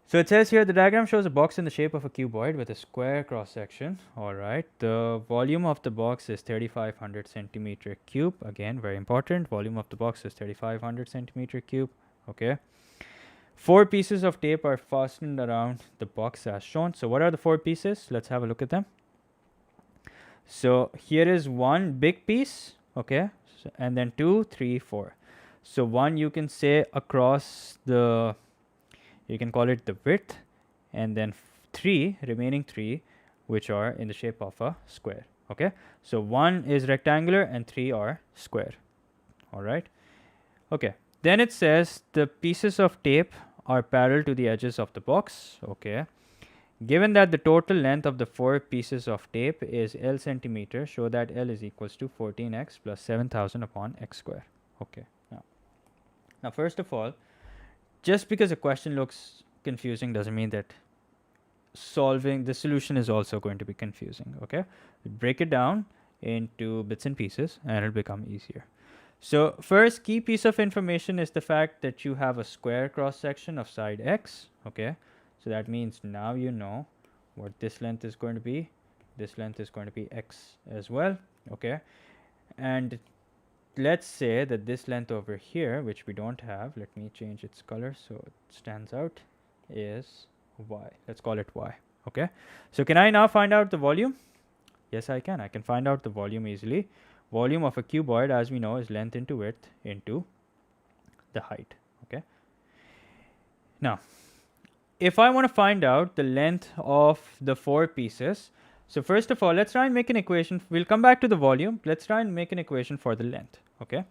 So it says here the diagram shows a box in the shape of a cuboid with a square cross section. All right. The volume of the box is 3500 centimeter cube. Again, very important. Volume of the box is 3500 centimeter cube. Okay. 4 pieces of tape are fastened around the box as shown. So what are the 4 pieces? Let's have a look at them. So here is one big piece. Okay. So, and then 2, 3, 4. So one you can say across the, you can call it the width, and then 3 remaining 3 which are in the shape of a square. Okay, so 1 is rectangular and 3 are square. All right. Okay, then it says the pieces of tape are parallel to the edges of the box. Okay, given that the total length of the 4 pieces of tape is L centimeter, show that L is equals to 14x plus 7000 upon x square. Okay, now first of all, just because a question looks confusing doesn't mean that solving the solution is also going to be confusing. Okay, break it down into bits and pieces and it'll become easier. So first key piece of information is the fact that you have a square cross section of side x. Okay, so that means now you know what this length is going to be. This length is going to be x as well. Okay, and let's say that this length over here, which we don't have, let me change its color so it stands out, is y. Let's call it y. Okay, so can I now find out the volume? Yes, I can. I can find out the volume easily. Volume of a cuboid, as we know, is length into width into the height. Okay, now if I want to find out the length of the 4 pieces, so first of all, let's try and make an equation. We'll come back to the volume. Let's try and make an equation for the length. Okay,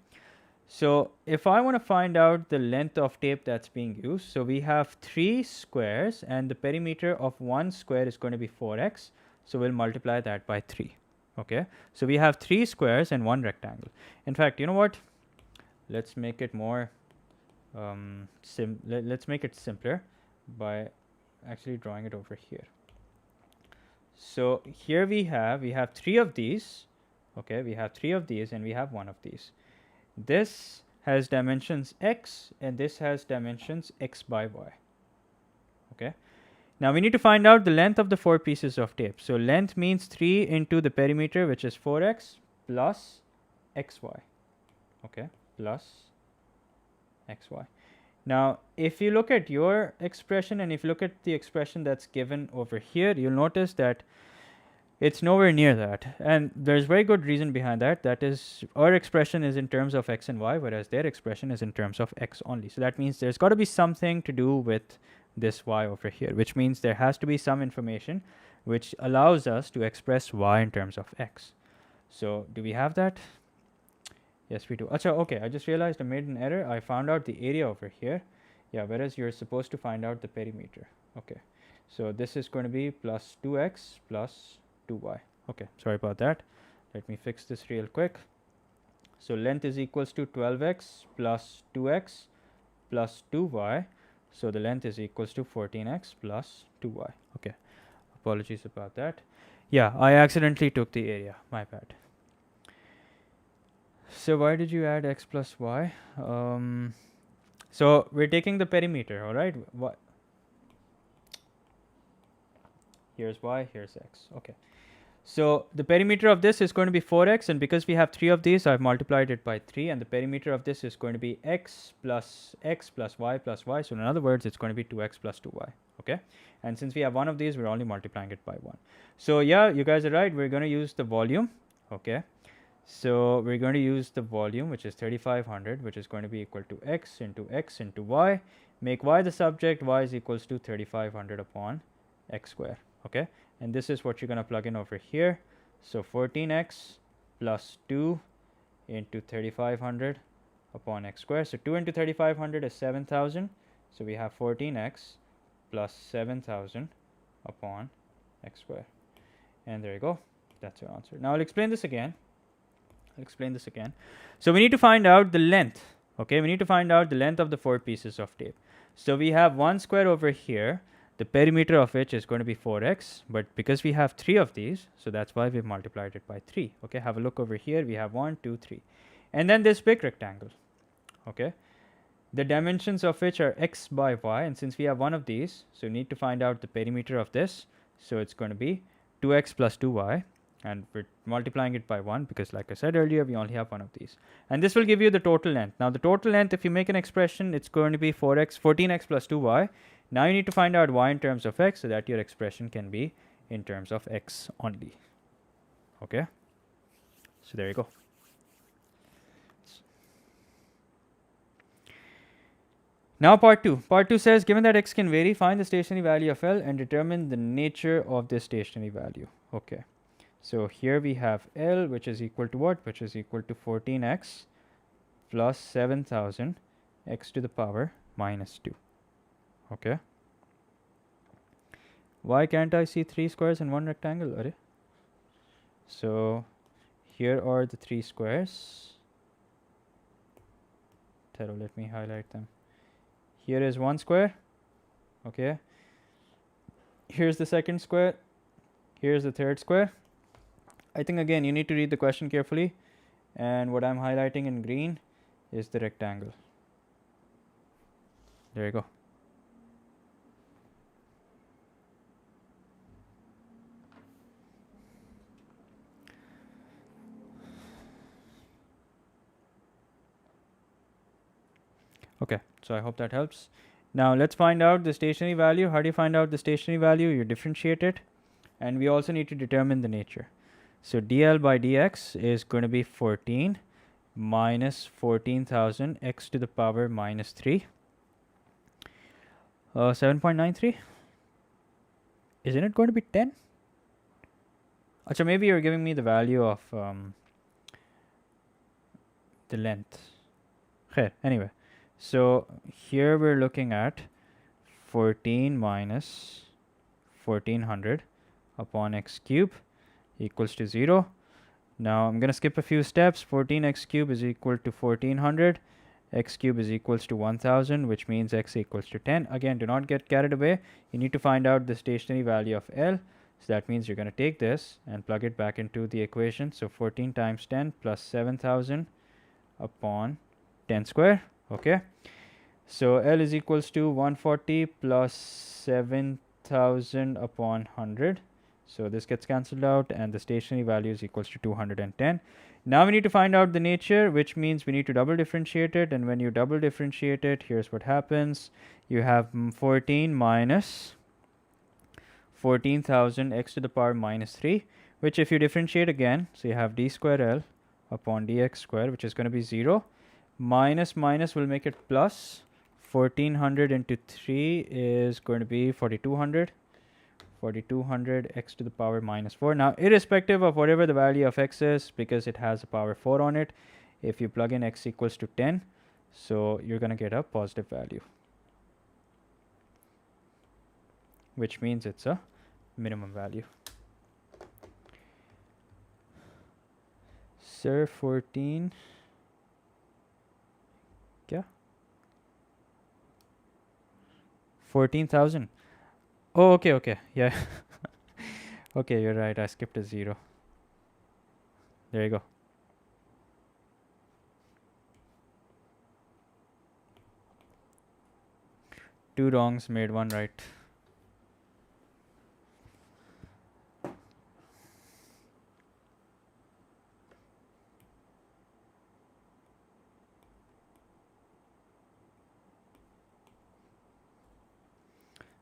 so if I want to find out the length of tape that's being used, so we have 3 squares and the perimeter of one square is going to be 4x. So we'll multiply that by 3. Okay, so we have 3 squares and 1 rectangle. In fact, you know what? Let's make it more, let's make it simpler by actually drawing it over here. So here we have 3 of these. Okay, we have 3 of these and we have 1 of these. This has dimensions x and this has dimensions x by y. Okay, now we need to find out the length of the 4 pieces of tape. So length means 3 into the perimeter, which is 4x plus xy. Okay, plus xy. Now if you look at your expression and if you look at the expression that's given over here, you'll notice that it's nowhere near that, and there's very good reason behind that. That is, our expression is in terms of x and y, whereas their expression is in terms of x only. So that means there's got to be something to do with this y over here, which means there has to be some information which allows us to express y in terms of x. So do we have that? Yes, we do. Achha, okay, I just realized I made an error. I found out the area over here. Yeah, whereas you're supposed to find out the perimeter. Okay, so this is going to be plus 2x plus 2y. Okay, sorry about that. Let me fix this real quick. So length is equals to 12x plus 2x plus 2y. So the length is equals to 14x plus 2y. Okay, apologies about that. Yeah, I accidentally took the area. My bad. So why did you add x plus y? So we're taking the perimeter, all right? What? Here's y, here's x. Okay. So the perimeter of this is going to be 4x, and because we have 3 of these, I've multiplied it by 3, and the perimeter of this is going to be x plus y plus y. So in other words, it's going to be 2x plus 2y. Okay, and since we have 1 of these, we're only multiplying it by 1. So yeah, you guys are right. We're going to use the volume. Okay, so we're going to use the volume, which is 3500, which is going to be equal to x into y. Make y the subject. Y is equals to 3500 upon x square. Okay, and this is what you're going to plug in over here. So 14x plus 2 into 3500 upon x square. So 2 into 3500 is 7000. So we have 14x plus 7000 upon x square. And there you go. That's your answer. Now I'll explain this again. So we need to find out the length. Okay, we need to find out the length of the 4 pieces of tape. So we have 1 square over here. The perimeter of which is going to be 4x, but because we have 3 of these, so that's why we've multiplied it by 3. Okay, have a look over here. We have 1, 2, 3. And then this big rectangle. Okay, the dimensions of which are x by y, and since we have one of these, so we need to find out the perimeter of this. So it's going to be 2x plus 2y, and we're multiplying it by 1 because, like I said earlier, we only have one of these. And this will give you the total length. Now the total length, if you make an expression, it's going to be 14x plus 2y. Now you need to find out y in terms of x so that your expression can be in terms of x only. Okay, so there you go. Now part 2. Part 2 says, given that x can vary, find the stationary value of L and determine the nature of this stationary value. Okay, so here we have L, which is equal to what? Which is equal to 14x plus 7000 x to the power minus 2. Okay, why can't I see 3 squares in one rectangle? Arre? So here are the 3 squares. Taro, let me highlight them. Here is one square. Okay, here's the second square. Here's the third square. I think again you need to read the question carefully, and what I'm highlighting in green is the rectangle. There you go. Okay, so I hope that helps. Now let's find out the stationary value. How do you find out the stationary value? You differentiate it, and we also need to determine the nature. So dl by dx is going to be 14 minus 14,000 x to the power minus 3. 7.93. Isn't it going to be 10? Achha, maybe you're giving me the value of the length. Khair, anyway. So here we're looking at 14 minus 1400 upon x cube equals to 0. Now I'm going to skip a few steps. 14x cube is equal to 1400. X cube is equals to 1000, which means x equals to 10. Again, do not get carried away. You need to find out the stationary value of L. So that means you're going to take this and plug it back into the equation. So 14 times 10 plus 7000 upon 10 square. Okay, so L is equals to 140 plus 7000 upon 100. So this gets cancelled out, and the stationary value is equals to 210. Now we need to find out the nature, which means we need to double differentiate it. And when you double differentiate it, here's what happens. You have 14 minus 14,000 x to the power minus 3, which if you differentiate again, so you have d square L upon dx square, which is going to be 0. Minus minus will make it plus. 1400 into 3 is going to be 4200. 4200 x to the power minus 4. Now, irrespective of whatever the value of x is, because it has a power 4 on it, if you plug in x equals to 10, so you're going to get a positive value, which means it's a minimum value. Sir, 14. Yeah. 14,000. Oh, okay, yeah. Okay, you're right, I skipped a 0. There you go. Two wrongs made one right.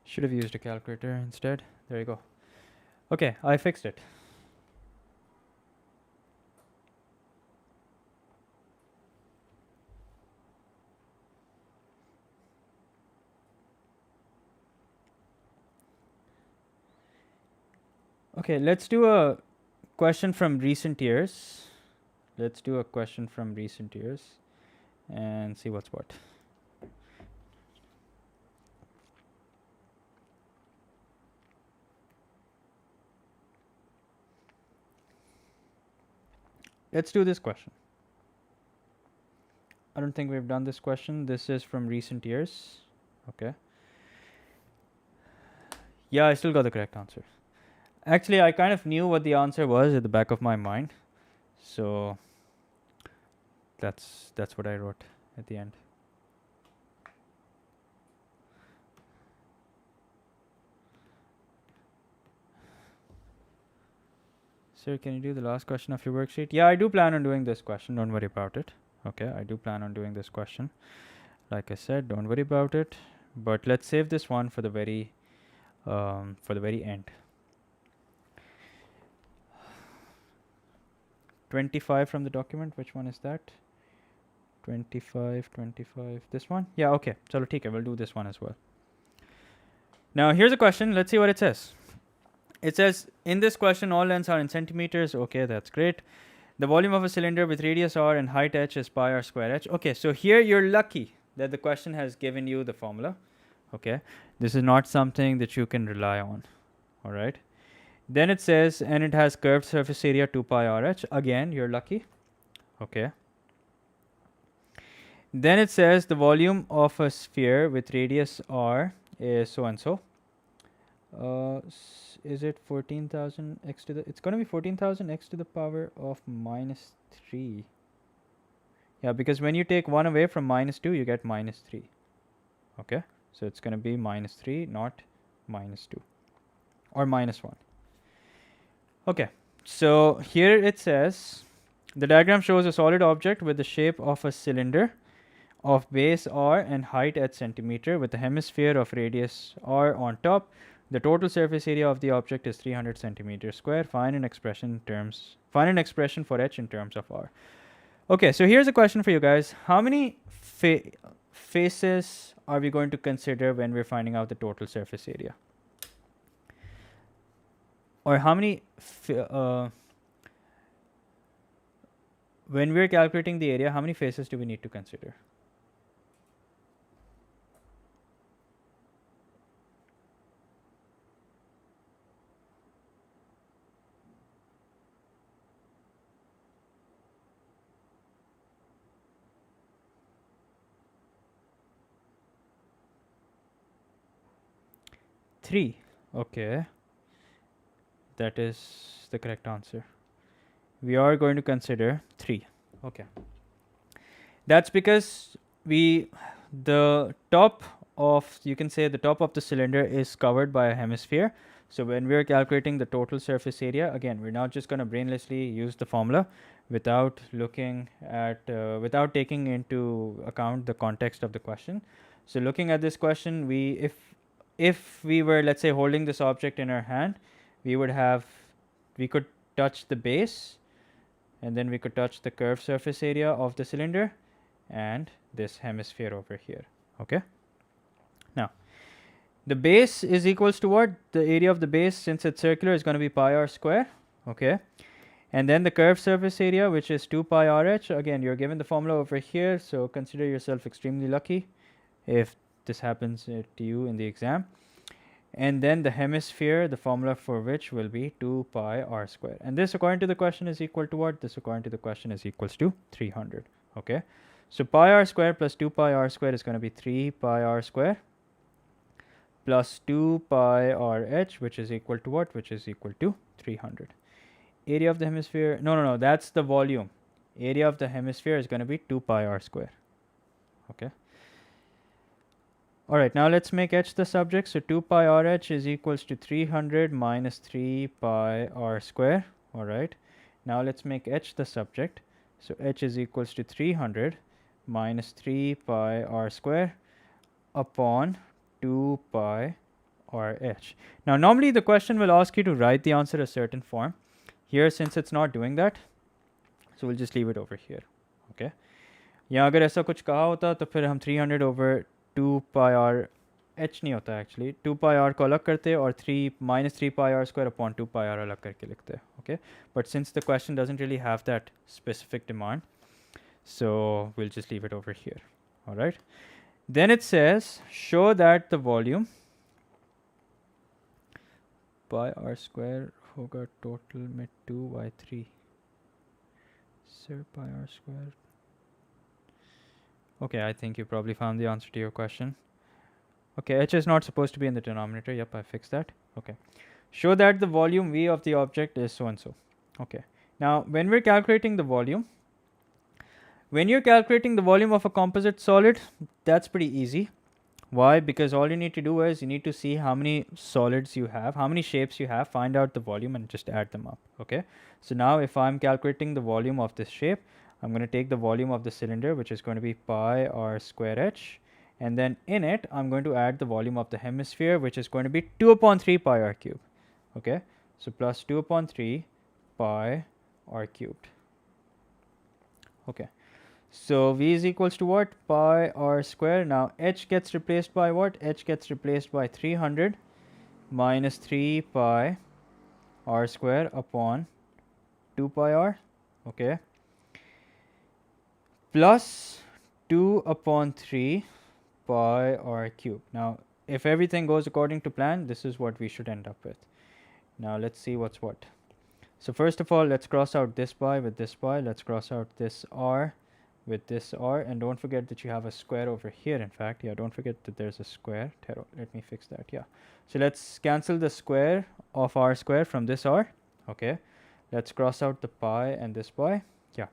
Should have used a calculator instead. There you go. Okay, I fixed it. Okay, let's do a question from recent years. Let's do a question from recent years and see what's what. Let's do this question. I don't think we've done this question. This is from recent years. Okay. Yeah, I still got the correct answer. Actually, I kind of knew what the answer was at the back of my mind. So that's what I wrote at the end. Sir, can you do the last question of your worksheet? Yeah, I do plan on doing this question. Don't worry about it. Okay, I do plan on doing this question. Like I said, don't worry about it. But let's save this one for the very end. 25 from the document. Which one is that? 25, 25. This one? Yeah, okay. Chalo, theek hai, we'll do this one as well. Now, here's a question. Let's see what it says. It says, in this question, all lengths are in centimeters. Okay, that's great. The volume of a cylinder with radius r and height h is pi r square h. Okay, so here you're lucky that the question has given you the formula. Okay, this is not something that you can rely on. All right. Then it says, and it has curved surface area 2 pi r h. Again, you're lucky. Okay. Then it says the volume of a sphere with radius r is so and so. Is it 14,000 x to the? It's going to be 14,000 x to the power of minus 3. Yeah, because when you take 1 away from minus 2, you get minus 3. Okay, so it's going to be minus 3, not minus 2 or minus 1. Okay, so here it says the diagram shows a solid object with the shape of a cylinder of base r and height at centimeter with a hemisphere of radius r on top. The total surface area of the object is 300 centimeters square. Find an expression for h in terms of r. Okay, so here's a question for you guys. How many faces are we going to consider when we're finding out the total surface area? Or how many when we're calculating the area, how many faces do we need to consider? Three. Okay, that is the correct answer. We are going to consider 3. Okay, that's because the top of, you can say the top of the cylinder is covered by a hemisphere. So when we're calculating the total surface area, again, we're not just going to brainlessly use the formula without looking at without taking into account the context of the question. So looking at this question, if we were, let's say, holding this object in our hand, we could touch the base, and then we could touch the curved surface area of the cylinder and this hemisphere over here. Okay, now the base is equals to what? The area of the base, since it's circular, is going to be pi r square. Okay, and then the curved surface area, which is 2 pi r h. Again, you're given the formula over here, so consider yourself extremely lucky if this happens to you in the exam. And then the hemisphere, the formula for which will be 2 pi r square. And this, according to the question, is equal to what? This, according to the question, is equals to 300. Okay, so pi r square plus 2 pi r square is going to be 3 pi r square plus 2 pi r h, which is equal to what? Which is equal to 300. Area of the hemisphere, no, that's the volume. Area of the hemisphere is going to be 2 pi r square. Okay. All right, now let's make h the subject. So 2 pi r h is equals to 300 minus 3 pi r square. All right, now let's make h the subject. So h is equals to 300 minus 3 pi r square upon 2 pi r h. Now normally the question will ask you to write the answer a certain form. Here, since it's not doing that, so we'll just leave it over here. Okay, यहाँ अगर ऐसा कुछ कहा होता तो फिर हम 300 over 2 pi r h नहीं होता actually, 2 pi r को अलग करते और 3 minus 3 pi r square upon 2 pi r अलग करके लिखते. Okay, but since the question doesn't really have that specific demand, so we'll just leave it over here. All right, then it says show that the volume pi r square होगा total में 2 by 3. Sir, pi r square. Okay, I think you probably found the answer to your question. Okay, h is not supposed to be in the denominator. Yep, I fixed that. Okay, show that the volume V of the object is so and so. Okay, now when we're calculating the volume, when you're calculating the volume of a composite solid, that's pretty easy. Why? Because all you need to do is you need to see how many solids you have, how many shapes you have, find out the volume and just add them up. Okay. So now if I'm calculating the volume of this shape, I'm going to take the volume of the cylinder, which is going to be pi r square h, and then in it I'm going to add the volume of the hemisphere, which is going to be 2 upon 3 pi r cubed. Okay. So plus 2 upon 3 pi r cubed. Okay. So v is equals to what? Pi r square. Now h gets replaced by what? H gets replaced by 300 minus 3 pi r square upon 2 pi r. Okay. Plus 2 upon 3 pi r cube. Now if everything goes according to plan, this is what we should end up with. Now let's see what's what. So first of all, let's cross out this pi with this pi. Let's cross out this r with this r, and don't forget that you have a square over here. In fact, yeah, don't forget that there's a square. Let me fix that. Yeah. So let's cancel the square of r square from this r. Okay. Let's cross out the pi and this pi. Yeah.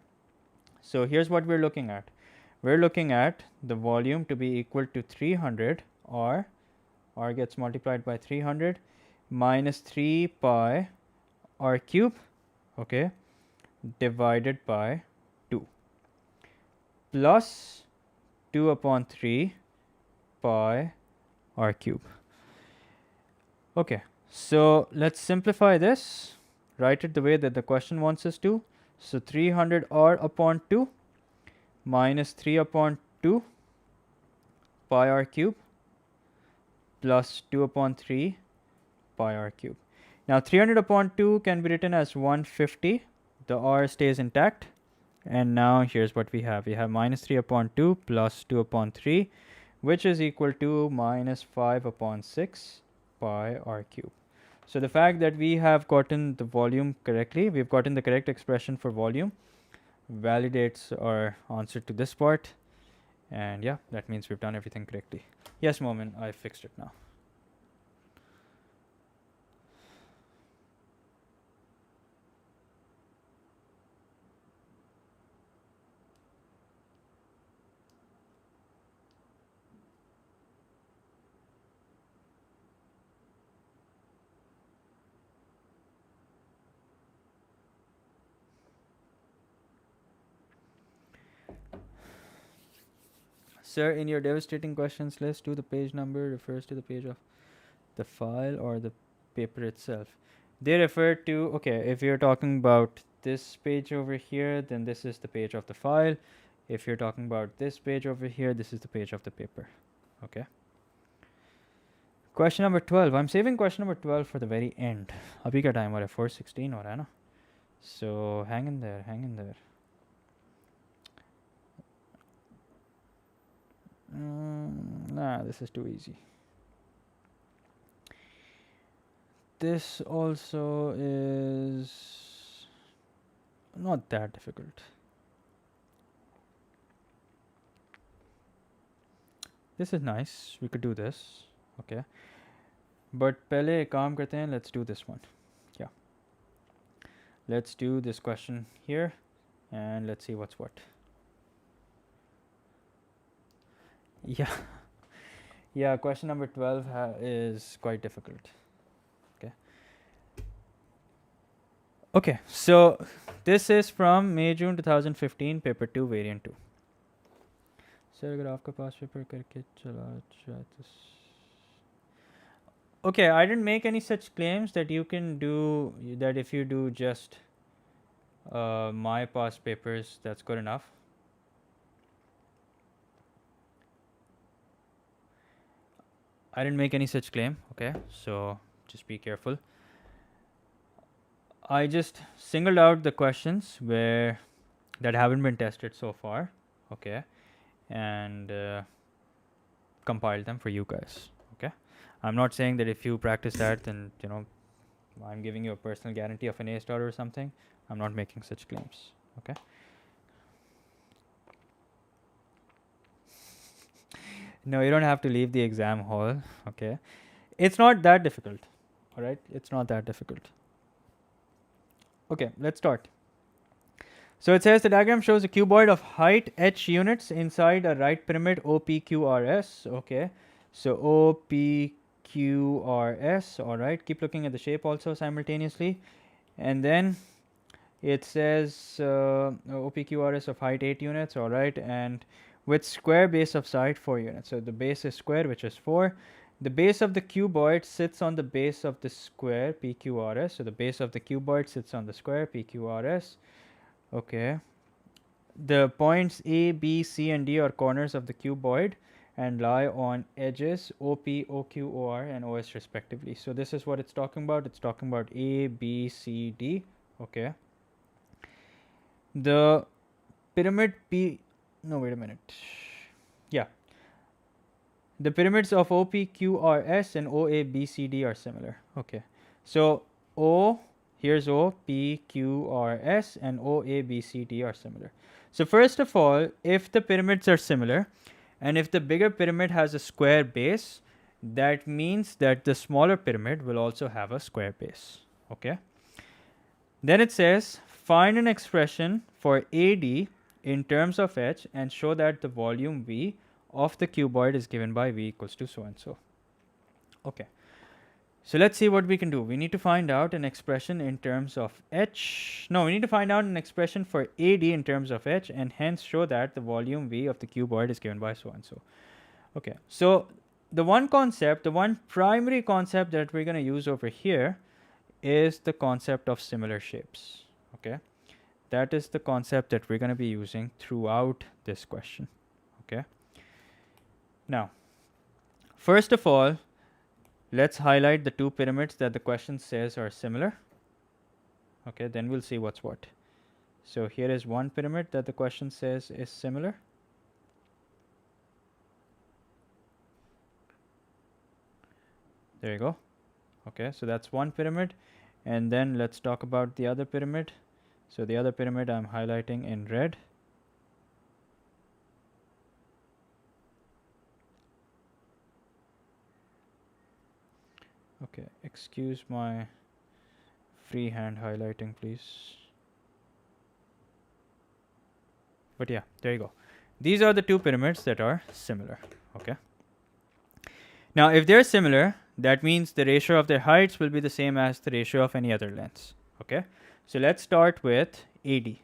So here's what we're looking at. We're looking at the volume to be equal to 300 r. R gets multiplied by 300 minus 3 pi r cube. Okay. Divided by 2 plus 2 upon 3 pi r cube. Okay, so let's simplify this, write it the way that the question wants us to. So 300 r upon 2 minus 3 upon 2 pi r cube plus 2 upon 3 pi r cube. Now 300 upon 2 can be written as 150. The r stays intact. And now here's what we have. We have minus 3 upon 2 plus 2 upon 3, which is equal to minus 5 upon 6 pi r cube. So the fact that we have gotten the volume correctly, we've gotten the correct expression for volume, validates our answer to this part. And yeah, that means we've done everything correctly. Yes, Momin, I fixed it now. Sir, in your devastating questions list, do the page number refers to the page of the file or the paper itself? They refer to, okay, if you're talking about this page over here, then this is the page of the file. If you're talking about this page over here, this is the page of the paper. Okay. Question number 12. I'm saving question number 12 for the very end. Abhi ka time ho raha hai 4:16 ho raha hai na? So hang in there, hang in there. Nah, this is too easy. This also is not that difficult. This is nice. We could do this. Okay. But pehle ek kaam karte hain. Let's do this one. Yeah. Let's do this question here and let's see what's what. Yeah. Yeah, question number 12 is quite difficult. Okay. Okay, so this is from May June 2015, paper 2, variant 2. Sir, agar aapka pass paper karke chala jائے to okay, I didn't make any such claims that you can do that. If you do just my past papers, that's good enough. I didn't make any such claim. Okay, so just be careful. I just singled out the questions that haven't been tested so far. Okay, and compiled them for you guys. Okay, I'm not saying that if you practice that, then I'm giving you a personal guarantee of an A star or something. I'm not making such claims. Okay. No, you don't have to leave the exam hall. Okay, it's not that difficult. All right, it's not that difficult. Okay, let's start. So it says the diagram shows a cuboid of height h units inside a right pyramid OPQRS. Okay, So O, P, Q, R, S. All right. Keep looking at the shape also simultaneously. And then it says OPQRS of height 8 units, all right, and with square base of side 4 units. So the base is square, which is 4. The base of the cuboid sits on the base of the square, PQRS. So the base of the cuboid sits on the square, PQRS. Okay. The points A, B, C, and D are corners of the cuboid and lie on edges OP, OQ, OR, and OS respectively. So this is what it's talking about. It's talking about A, B, C, D. Okay. The pyramid P, no, wait a minute. Yeah. The pyramids of OPQRS and OABCD are similar. Okay. So O, here's OPQRS and OABCD are similar. So first of all, if the pyramids are similar and if the bigger pyramid has a square base, that means that the smaller pyramid will also have a square base. Okay. Then it says find an expression for AD in terms of h and show that the volume V of the cuboid is given by V equals to so and so. Okay. So let's see what we can do. We need to find out an expression in terms of h. No, we need to find out an expression for AD in terms of h and hence show that the volume V of the cuboid is given by so and so. Okay. So the one primary concept that we're going to use over here is the concept of similar shapes. Okay. That is the concept that we're going to be using throughout this question. Okay. Now, first of all, let's highlight the two pyramids that the question says are similar. Okay, then we'll see what's what. So here is one pyramid that the question says is similar. There you go. Okay, so that's one pyramid. And then let's talk about the other pyramid. So the other pyramid I'm highlighting in red. Okay, excuse my freehand highlighting, please. But yeah, there you go. These are the two pyramids that are similar. Okay. Now, if they're similar, that means the ratio of their heights will be the same as the ratio of any other lengths. Okay. So let's start with AD.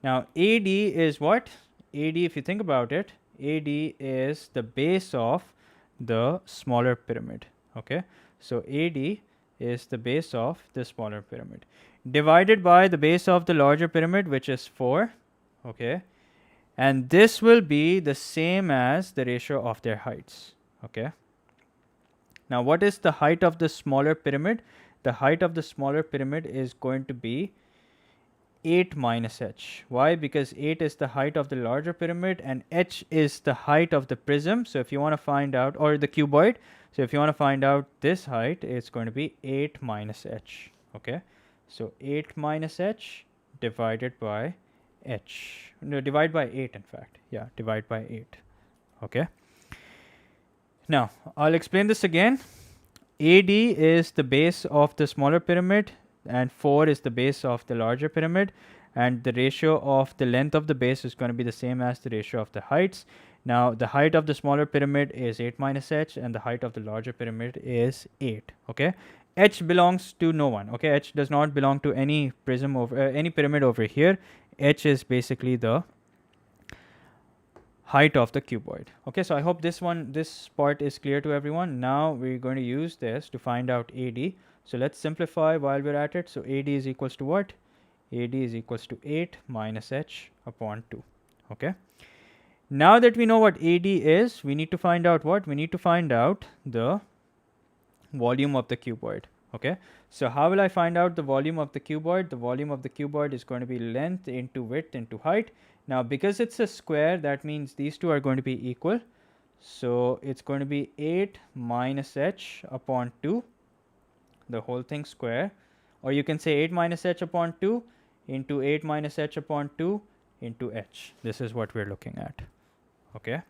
Now, AD is what? AD, if you think about it, AD is the base of the smaller pyramid. Okay. So AD is the base of the smaller pyramid divided by the base of the larger pyramid, which is 4. Okay. And this will be the same as the ratio of their heights. Okay. Now, what is the height of the smaller pyramid? The height of the smaller pyramid is going to be 8 minus h. Why? Because 8 is the height of the larger pyramid and h is the height of the prism. So if you want to find out, or the cuboid, so if you want to find out this height, it's going to be 8 minus h. Okay. So 8 minus h divided by h. No, divide by 8 in fact. Yeah, divide by 8. Okay. Now, I'll explain this again. AD is the base of the smaller pyramid and 4 is the base of the larger pyramid, and the ratio of the length of the base is going to be the same as the ratio of the heights. Now, the height of the smaller pyramid is 8 minus h and the height of the larger pyramid is 8. Okay. H belongs to no one. Okay. H does not belong to any prism over any pyramid over here. H is basically the height of the cuboid. Okay, so I hope this part is clear to everyone. Now we're going to use this to find out AD. So let's simplify while we're at it. So AD is equals to what? AD is equals to 8 minus h upon 2. Okay. Now that we know what AD is, we need to find out what? We need to find out the volume of the cuboid. Okay. So how will I find out the volume of the cuboid? The volume of the cuboid is going to be length into width into height. Now, because it's a square, that means these two are going to be equal. So it's going to be 8 minus h upon 2, the whole thing square. Or you can say 8 minus h upon 2 into 8 minus h upon 2 into h. This is what we're looking at. Okay.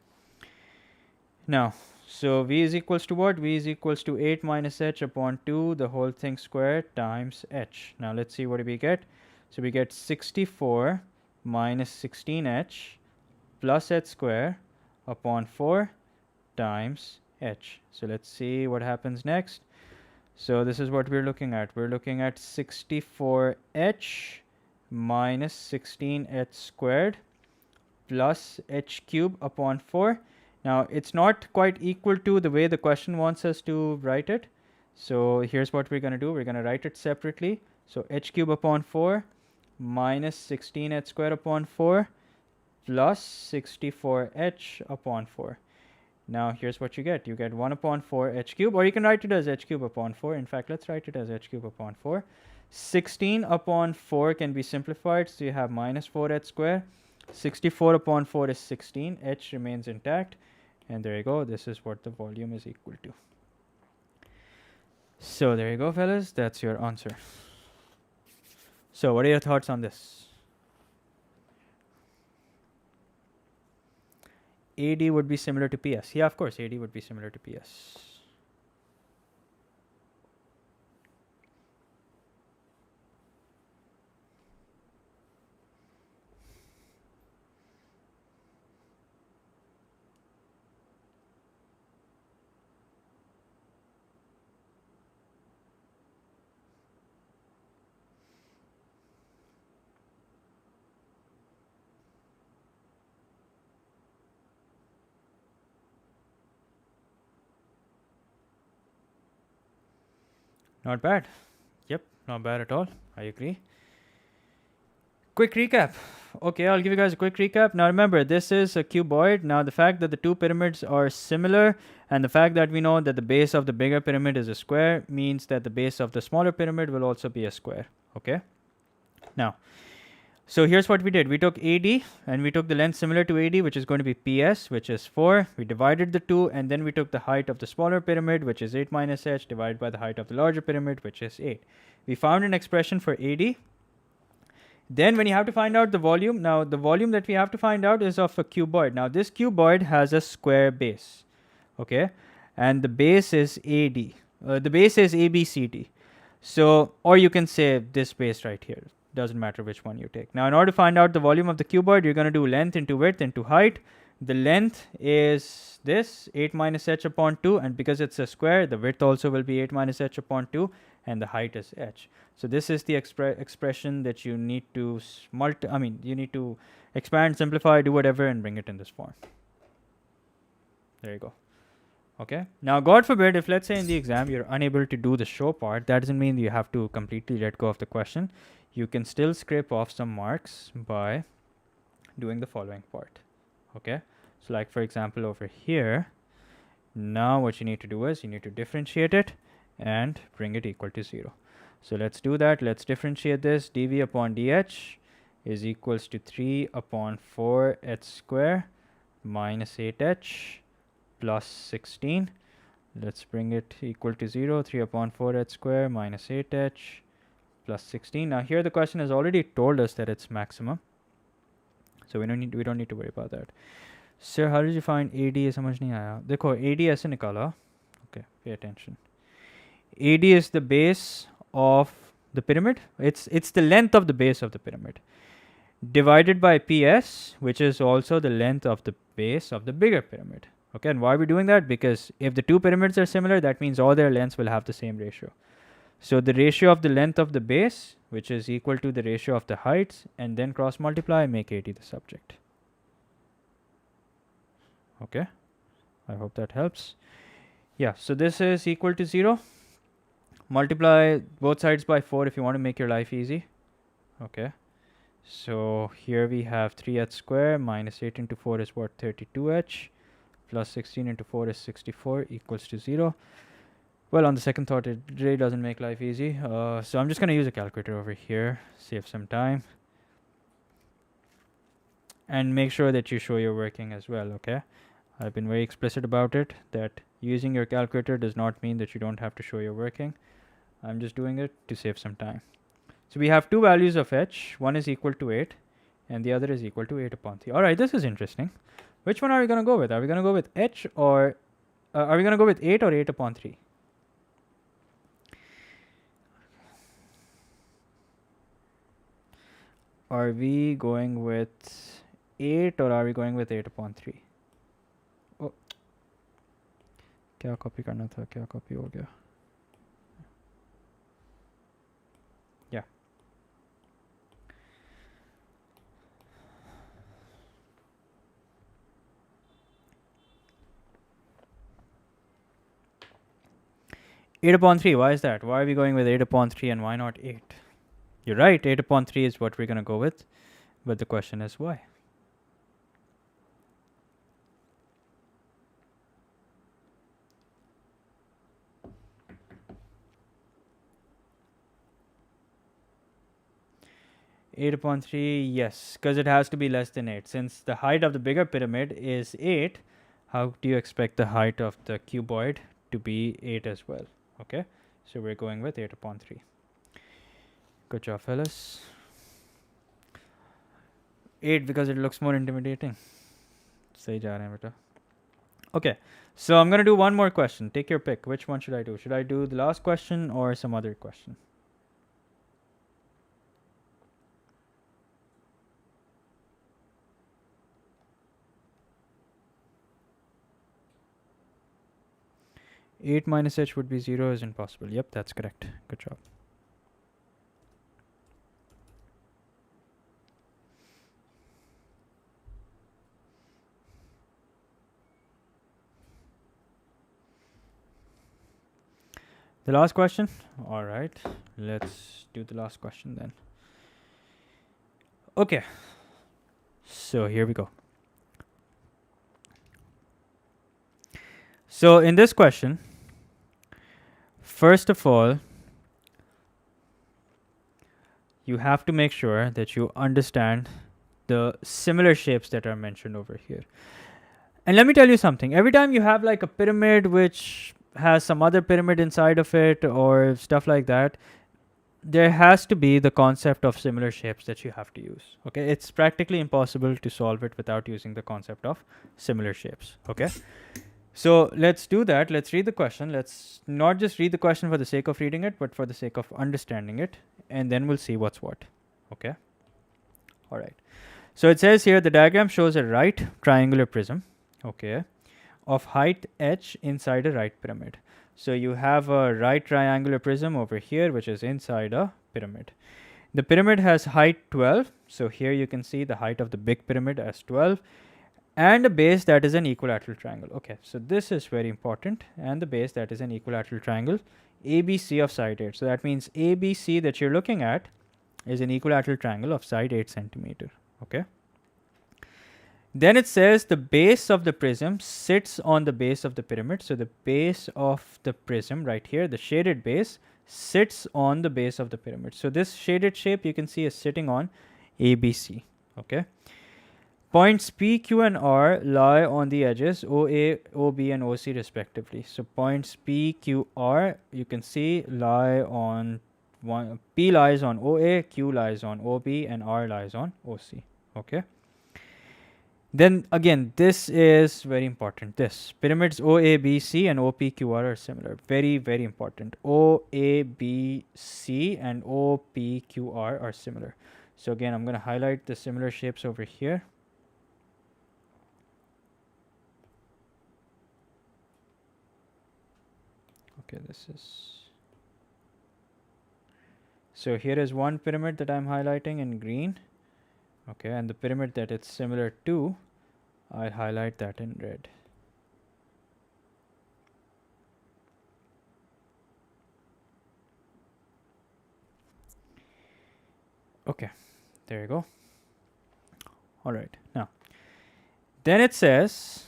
Now, so v is equals to what? V is equals to 8 minus h upon 2, the whole thing square times h. Now, let's see what do we get. So we get 64 minus 16h plus h square upon 4 times h. So let's see what happens next. So this is what we're looking at. We're looking at 64h minus 16h squared plus h cube upon 4. Now it's not quite equal to the way the question wants us to write it. So here's what we're going to do. We're going to write it separately. So h cube upon 4 minus 16h squared upon 4 plus 64h upon 4. Now here's what you get. You get 1 upon 4 h cube, or you can write it as h cube upon 4. In fact, let's write it as h cube upon 4. 16 upon 4 can be simplified, so you have minus 4h squared. 64 upon 4 is 16. H remains intact. And there you go. This is what the volume is equal to. So there you go, fellas. That's your answer. So what are your thoughts on this? AD would be similar to PS. Yeah, of course, AD would be similar to PS. Not bad. Yep, not bad at all. I agree. Quick recap. Okay, I'll give you guys a quick recap. Now remember, this is a cuboid. Now the fact that the two pyramids are similar and the fact that we know that the base of the bigger pyramid is a square means that the base of the smaller pyramid will also be a square. Okay? Now, so here's what we did. We took AD and we took the length similar to AD, which is going to be PS, which is 4. We divided the two, and then we took the height of the smaller pyramid, which is 8 minus h, divided by the height of the larger pyramid, which is 8. We found an expression for AD. Then when you have to find out the volume, now the volume that we have to find out is of a cuboid. Now this cuboid has a square base, okay? And the base is AD. The base is ABCD. So, or you can say this base right here. Doesn't matter which one you take. Now in order to find out the volume of the cuboid, you're going to do length into width into height. The length is this, 8 minus h upon 2. And because it's a square, the width also will be 8 minus h upon 2. And the height is h. So this is the expression that you need to you need to expand, simplify, do whatever, and bring it in this form. There you go. Okay. Now, God forbid, if let's say in the exam you're unable to do the show part, that doesn't mean you have to completely let go of the question. You can still scrape off some marks by doing the following part. Okay. So like for example over here, now what you need to do is you need to differentiate it and bring it equal to 0. So let's do that. Let's differentiate this. dv upon dh is equals to 3 upon 4 h square minus 8h plus 16. Let's bring it equal to 0. 3 upon 4 h square minus 8h plus 16. Now here the question has already told us that it's maximum. So we don't need to worry about that. Sir, how did you find AD? समझ नहीं आया. देखो AD ऐसे निकाला. Okay, pay attention. AD is the base of the pyramid. It's the length of the base of the pyramid divided by PS, which is also the length of the base of the bigger pyramid. Okay, and why are we doing that? Because if the two pyramids are similar, that means all their lengths will have the same ratio. So the ratio of the length of the base, which is equal to the ratio of the heights, and then cross multiply, make AD the subject. Okay, I hope that helps. Yeah, so this is equal to 0. Multiply both sides by 4 if you want to make your life easy. Okay, so here we have 3h square minus 8 into 4 is what, 32h, plus 16 into 4 is 64 equals to 0. Well, on the second thought, it really doesn't make life easy. So I'm just going to use a calculator over here, save some time. And make sure that you show your working as well, okay? I've been very explicit about it, that using your calculator does not mean that you don't have to show your working. I'm just doing it to save some time. So we have two values of h. One is equal to 8, and the other is equal to 8 upon 3. All right, this is interesting. Which one are we going to go with? Are we going to go with h or are we going to go with 8 or 8 upon 3? Are we going with 8 or are we going with 8 upon 3? Oh. क्या copy करना था, क्या copy हो गया? Yeah. Eight upon three. Why is that? Why are we going with 8 upon 3 and why not 8? You're right, 8 upon 3 is what we're going to go with, but the question is why? Eight upon 3, yes, because it has to be less than 8. Since the height of the bigger pyramid is 8, how do you expect the height of the cuboid to be 8 as well? Okay, so we're going with 8 upon 3. Good job, fellas. 8 because it looks more intimidating. Sahi ja rahe hain beta. Okay, so I'm going to do one more question. Take your pick. Which one should I do? Should I do the last question or some other question? Eight minus h would be 0 is impossible. Yep, that's correct. Good job. The last question? All right, let's do the last question then. Okay, so here we go. So in this question, first of all, you have to make sure that you understand the similar shapes that are mentioned over here. And let me tell you something. Every time you have like a pyramid which has some other pyramid inside of it or stuff like that, there has to be the concept of similar shapes that you have to use. Okay, it's practically impossible to solve it without using the concept of similar shapes. Okay, so let's do that. Let's read the question. Let's not just read the question for the sake of reading it, but for the sake of understanding it, and then we'll see what's what. Okay, all right. So it says here the diagram shows a right triangular prism, okay, of height h inside a right pyramid. So you have a right triangular prism over here which is inside a pyramid. The pyramid has height 12, so here you can see the height of the big pyramid as 12, and a base that is an equilateral triangle. Okay, so this is very important, and the base that is an equilateral triangle ABC of side 8. So that means ABC that you're looking at is an equilateral triangle of side 8 centimeter. Okay. Then it says the base of the prism sits on the base of the pyramid. So the base of the prism right here, the shaded base, sits on the base of the pyramid. So this shaded shape you can see is sitting on ABC. Okay. Points P, Q, and R lie on the edges OA, OB, and OC respectively. So points P, Q, R you can see lie on one. P lies on OA, Q lies on OB, and R lies on OC. Okay. Then again, this is very important. This pyramids OABC and OPQR are similar. Very, very important. OABC and OPQR are similar. So again, I'm going to highlight the similar shapes over here. Okay, this is. So here is one pyramid that I'm highlighting in green. Okay, and the pyramid that it's similar to, I'll highlight that in red. Okay, there you go. All right, now, then it says,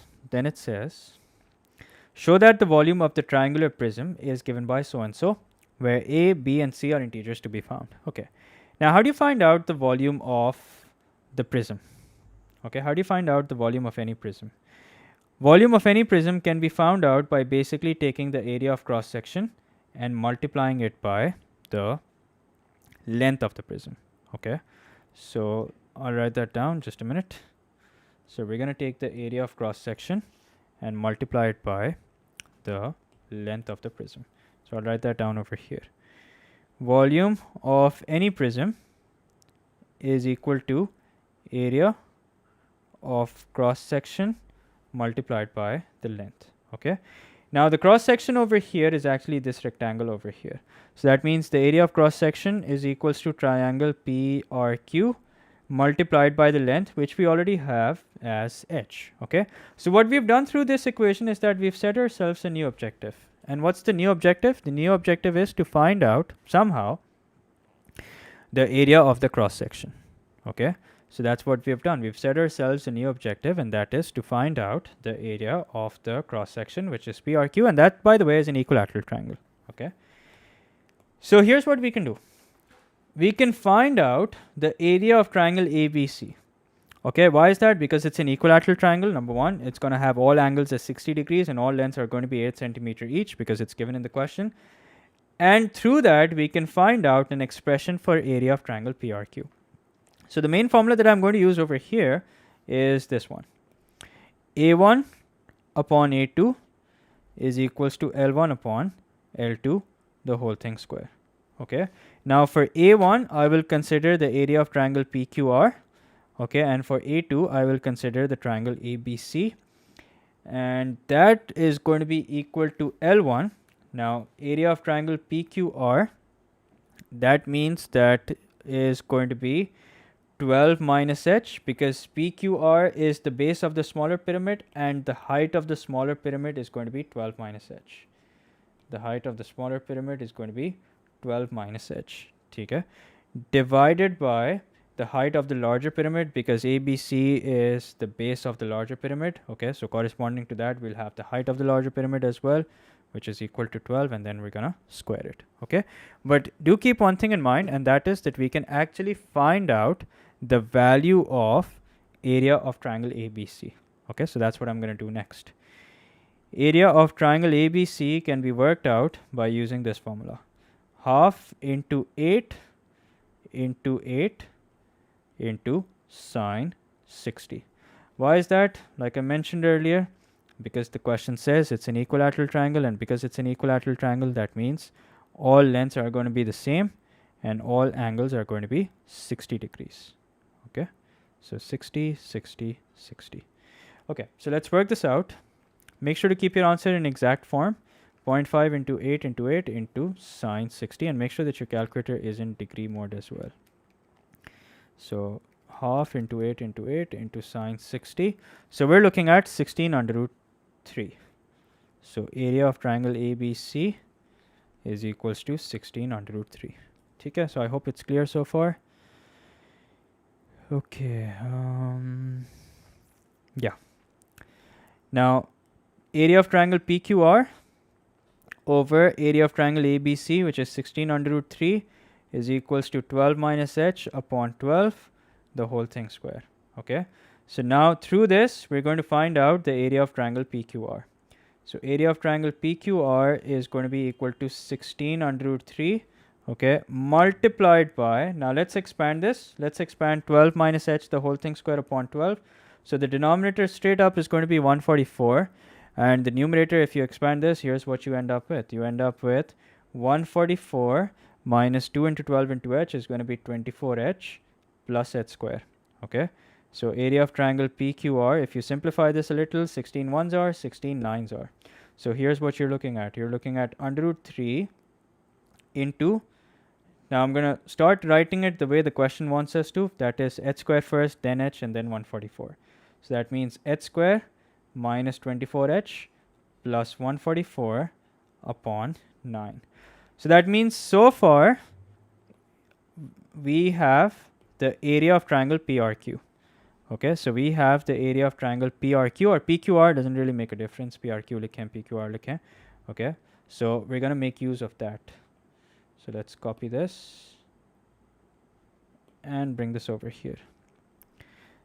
show that the volume of the triangular prism is given by so-and-so, where A, B, and C are integers to be found. Okay, now how do you find out the volume of the prism? Okay, how do you find out the volume of any prism? Volume of any prism can be found out by basically taking the area of cross section and multiplying it by the length of the prism. Okay, so I'll write that down just a minute. So we're going to take the area of cross section and multiply it by the length of the prism. So I'll write that down over here. Volume of any prism is equal to area of cross section multiplied by the length. Okay, Now the cross section over here is actually this rectangle over here. So that means the area of cross section is equals to triangle PRQ multiplied by the length, which we already have as h. Okay. So what we've done through this equation is that we've set ourselves a new objective. And what's the new objective? The new objective is to find out somehow the area of the cross section. Okay. So that's what we've done. We've set ourselves a new objective, and that is to find out the area of the cross section, which is PRQ, and that, by the way, is an equilateral triangle. Okay. So here's what we can do. We can find out the area of triangle ABC. Okay, why is that? Because it's an equilateral triangle. Number one, it's going to have all angles as 60 degrees, and all lengths are going to be 8 centimeter each because it's given in the question. And through that, we can find out an expression for area of triangle PRQ. So the main formula that I'm going to use over here is this one. A1 upon A2 is equals to L1 upon L2, the whole thing square. Okay. Now for A1, I will consider the area of triangle PQR. Okay. And for A2, I will consider the triangle ABC. And that is going to be equal to L1. Now area of triangle PQR, that means that is going to be 12 minus h, because PQR is the base of the smaller pyramid and the height of the smaller pyramid is going to be 12 minus h. The height of the smaller pyramid is going to be 12 minus h. Okay? Divided by the height of the larger pyramid, because ABC is the base of the larger pyramid. Okay, so corresponding to that, we'll have the height of the larger pyramid as well, which is equal to 12, and then we're gonna square it. Okay, but do keep one thing in mind, and that is that we can actually find out the value of area of triangle ABC. Okay, so that's what I'm going to do next. Area of triangle ABC can be worked out by using this formula. Half into 8 into 8 into sine 60. Why is that? Like I mentioned earlier, because the question says it's an equilateral triangle, and because it's an equilateral triangle, that means all lengths are going to be the same and all angles are going to be 60 degrees. Okay, so 60, 60, 60. Okay, so let's work this out. Make sure to keep your answer in exact form. 0.5 into 8 into 8 into sine 60, and make sure that your calculator is in degree mode as well. So half into 8 into 8 into sine 60. So we're looking at 16 under root 3. So area of triangle ABC is equals to 16 under root 3. Okay, so I hope it's clear so far. Okay, yeah. Now, area of triangle PQR over area of triangle ABC, which is 16 under root 3, is equals to 12 minus h upon 12, the whole thing square. Okay, so now through this, we're going to find out the area of triangle PQR. So area of triangle PQR is going to be equal to 16 under root 3. Okay, multiplied by, now let's expand this. Let's expand 12 minus h, the whole thing square, upon 12. So the denominator straight up is going to be 144. And the numerator, if you expand this, here's what you end up with. You end up with 144 minus 2 into 12 into h is going to be 24h plus h square. Okay, so area of triangle PQR, if you simplify this a little, 16 ones are, 16 nines are. So here's what you're looking at. You're looking at under root 3 into, now I'm going to start writing it the way the question wants us to. That is h square first, then h, and then 144. So that means h square minus 24h plus 144 upon 9. So that means so far we have the area of triangle PRQ. Okay, so we have the area of triangle PRQ, or PQR doesn't really make a difference. PRQ likhe, PQR likhe. Okay, so we're going to make use of that. So let's copy this and bring this over here.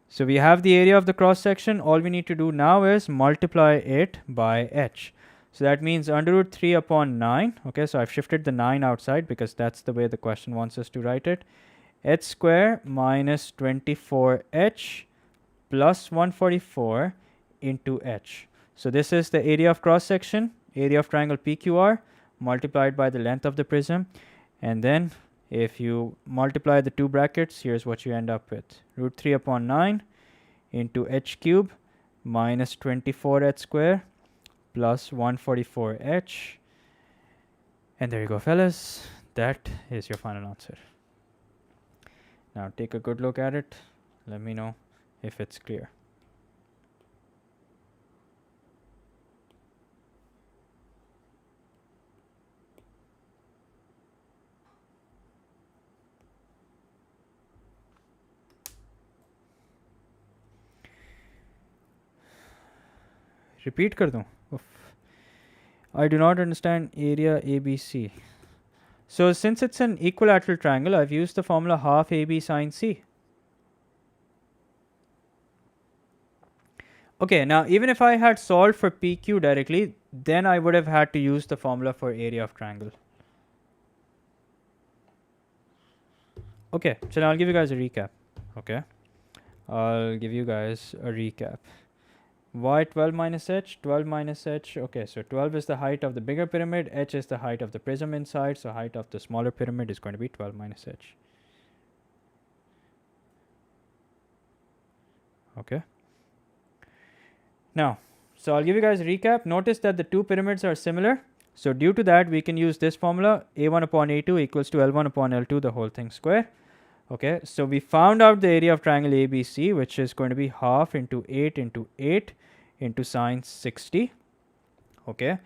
So we have the area of the cross section. All we need to do now is multiply it by h. So that means under root 3 upon 9. Okay, so I've shifted the 9 outside because that's the way the question wants us to write it. H square minus 24h plus 144 into h. So this is the area of cross section, area of triangle PQR, multiplied by the length of the prism. And then if you multiply the two brackets, here's what you end up with. Root 3 upon 9 into h cube minus 24h square plus 144h. And there you go, fellas. That is your final answer. Now take a good look at it. Let me know if it's clear. Repeat kar दूं? I do not understand area ABC. So since it's an equilateral triangle, I've used the formula half AB sine C. Okay, now even if I had solved for PQ directly, then I would have had to use the formula for area of triangle. Okay, so now I'll give you guys a recap. Okay, I'll give you guys a recap. Why 12 minus h? 12 minus h. Okay, so 12 is the height of the bigger pyramid, h is the height of the prism inside, so height of the smaller pyramid is going to be 12 minus h. Okay. Now, so I'll give you guys a recap. Notice that the two pyramids are similar. So due to that, we can use this formula, a1 upon a2 equals to L1 upon L2, the whole thing square. Okay, so we found out the area of triangle ABC, which is going to be half into 8 into sine 60. Okay,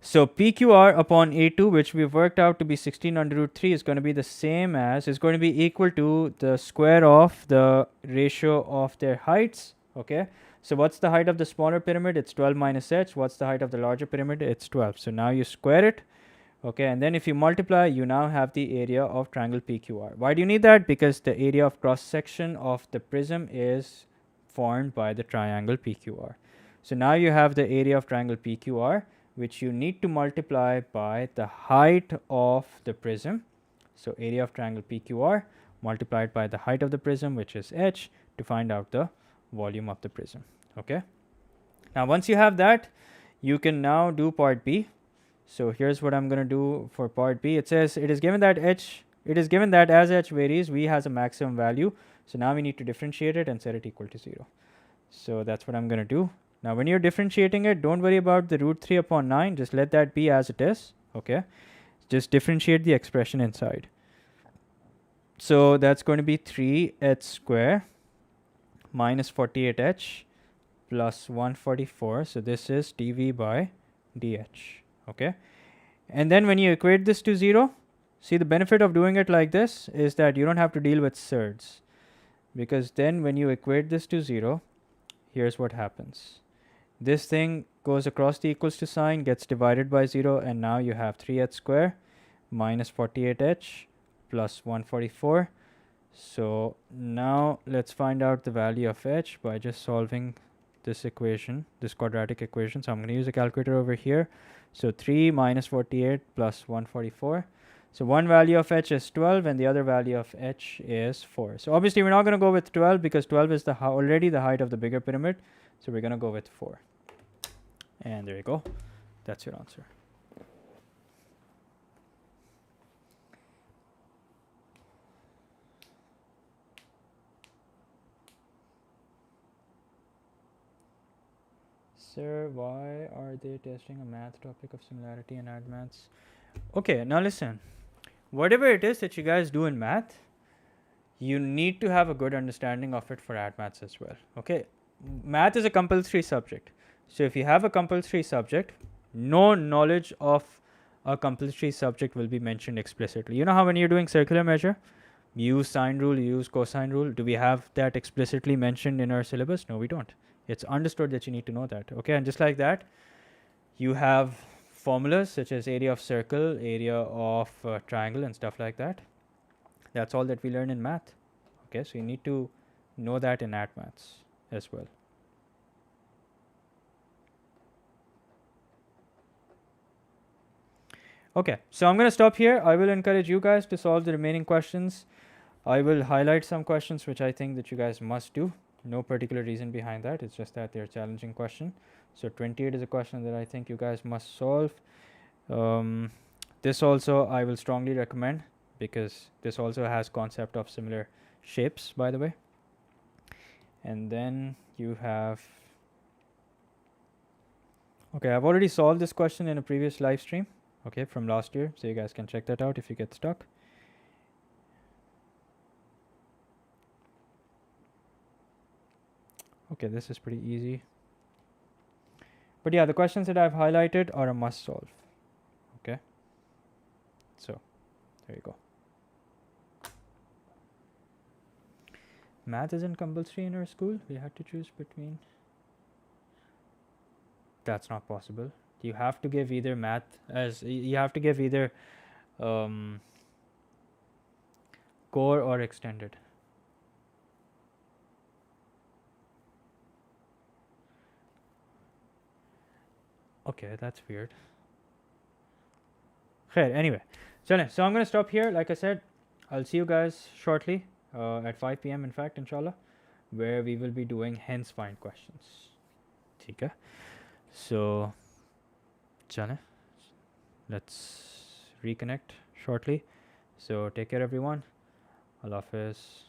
so PQR upon A2, which we've worked out to be 16 under root 3, is going to be the same as, is going to be equal to the square of the ratio of their heights. Okay, so what's the height of the smaller pyramid? It's 12 minus h. What's the height of the larger pyramid? It's 12. So now you square it. Okay, and then if you multiply, you now have the area of triangle PQR. Why do you need that? Because the area of cross section of the prism is formed by the triangle PQR. So now you have the area of triangle PQR, which you need to multiply by the height of the prism. So area of triangle PQR multiplied by the height of the prism, which is h, to find out the volume of the prism. Okay, now once you have that, you can now do part B. So here's what I'm going to do for part B. It says it is given that as h varies, v has a maximum value. So now we need to differentiate it and set it equal to 0. So that's what I'm going to do. Now when you're differentiating it, don't worry about the root 3 upon 9. Just let that be as it is. Okay, just differentiate the expression inside. So that's going to be 3h square minus 48h plus 144. So this is dv by dh. Okay, and then when you equate this to 0, see, the benefit of doing it like this is that you don't have to deal with surds, because then when you equate this to 0, here's what happens. This thing goes across the equals to sign, gets divided by 0, and now you have 3h square minus 48h plus 144. So now let's find out the value of h by just solving this equation, this quadratic equation. So I'm going to use a calculator over here. So 3 minus 48 plus 144. So one value of h is 12 and the other value of h is 4. So obviously we're not going to go with 12 because 12 is already the height of the bigger pyramid. So we're going to go with 4. And there you go. That's your answer. Sir, why are they testing a math topic of similarity and add maths? Okay, now listen. Whatever it is that you guys do in math, you need to have a good understanding of it for add maths as well. Okay, math is a compulsory subject. So if you have a compulsory subject, no knowledge of a compulsory subject will be mentioned explicitly. You know how when you're doing circular measure, you use sine rule, you use cosine rule. Do we have that explicitly mentioned in our syllabus? No, we don't. It's understood that you need to know that. Okay, and just like that, you have formulas such as area of circle, area of triangle, and stuff like that. That's all that we learn in math. Okay, so you need to know that in add maths as well. Okay, so I'm going to stop here. I will encourage you guys to solve the remaining questions. I will highlight some questions which I think that you guys must do. No particular reason behind that. It's just that they're a challenging question. So 28 is a question that I think you guys must solve. This also I will strongly recommend because this also has concept of similar shapes, by the way. And then you have, Okay, I've already solved this question in a previous live stream, okay, from last year, so you guys can check that out if you get stuck. Okay, this is pretty easy. But yeah, the questions that I've highlighted are a must solve. Okay, so there you go. Math isn't compulsory in our school. We had to choose between. That's not possible. You have to give either math as you have to give either core or extended. Okay, that's weird. Okay, anyway, so I'm going to stop here. Like I said, I'll see you guys shortly at 5 p.m. in fact, inshallah, where we will be doing hence find questions. Okay, so chale, let's reconnect shortly. So take care everyone. Allah Hafiz.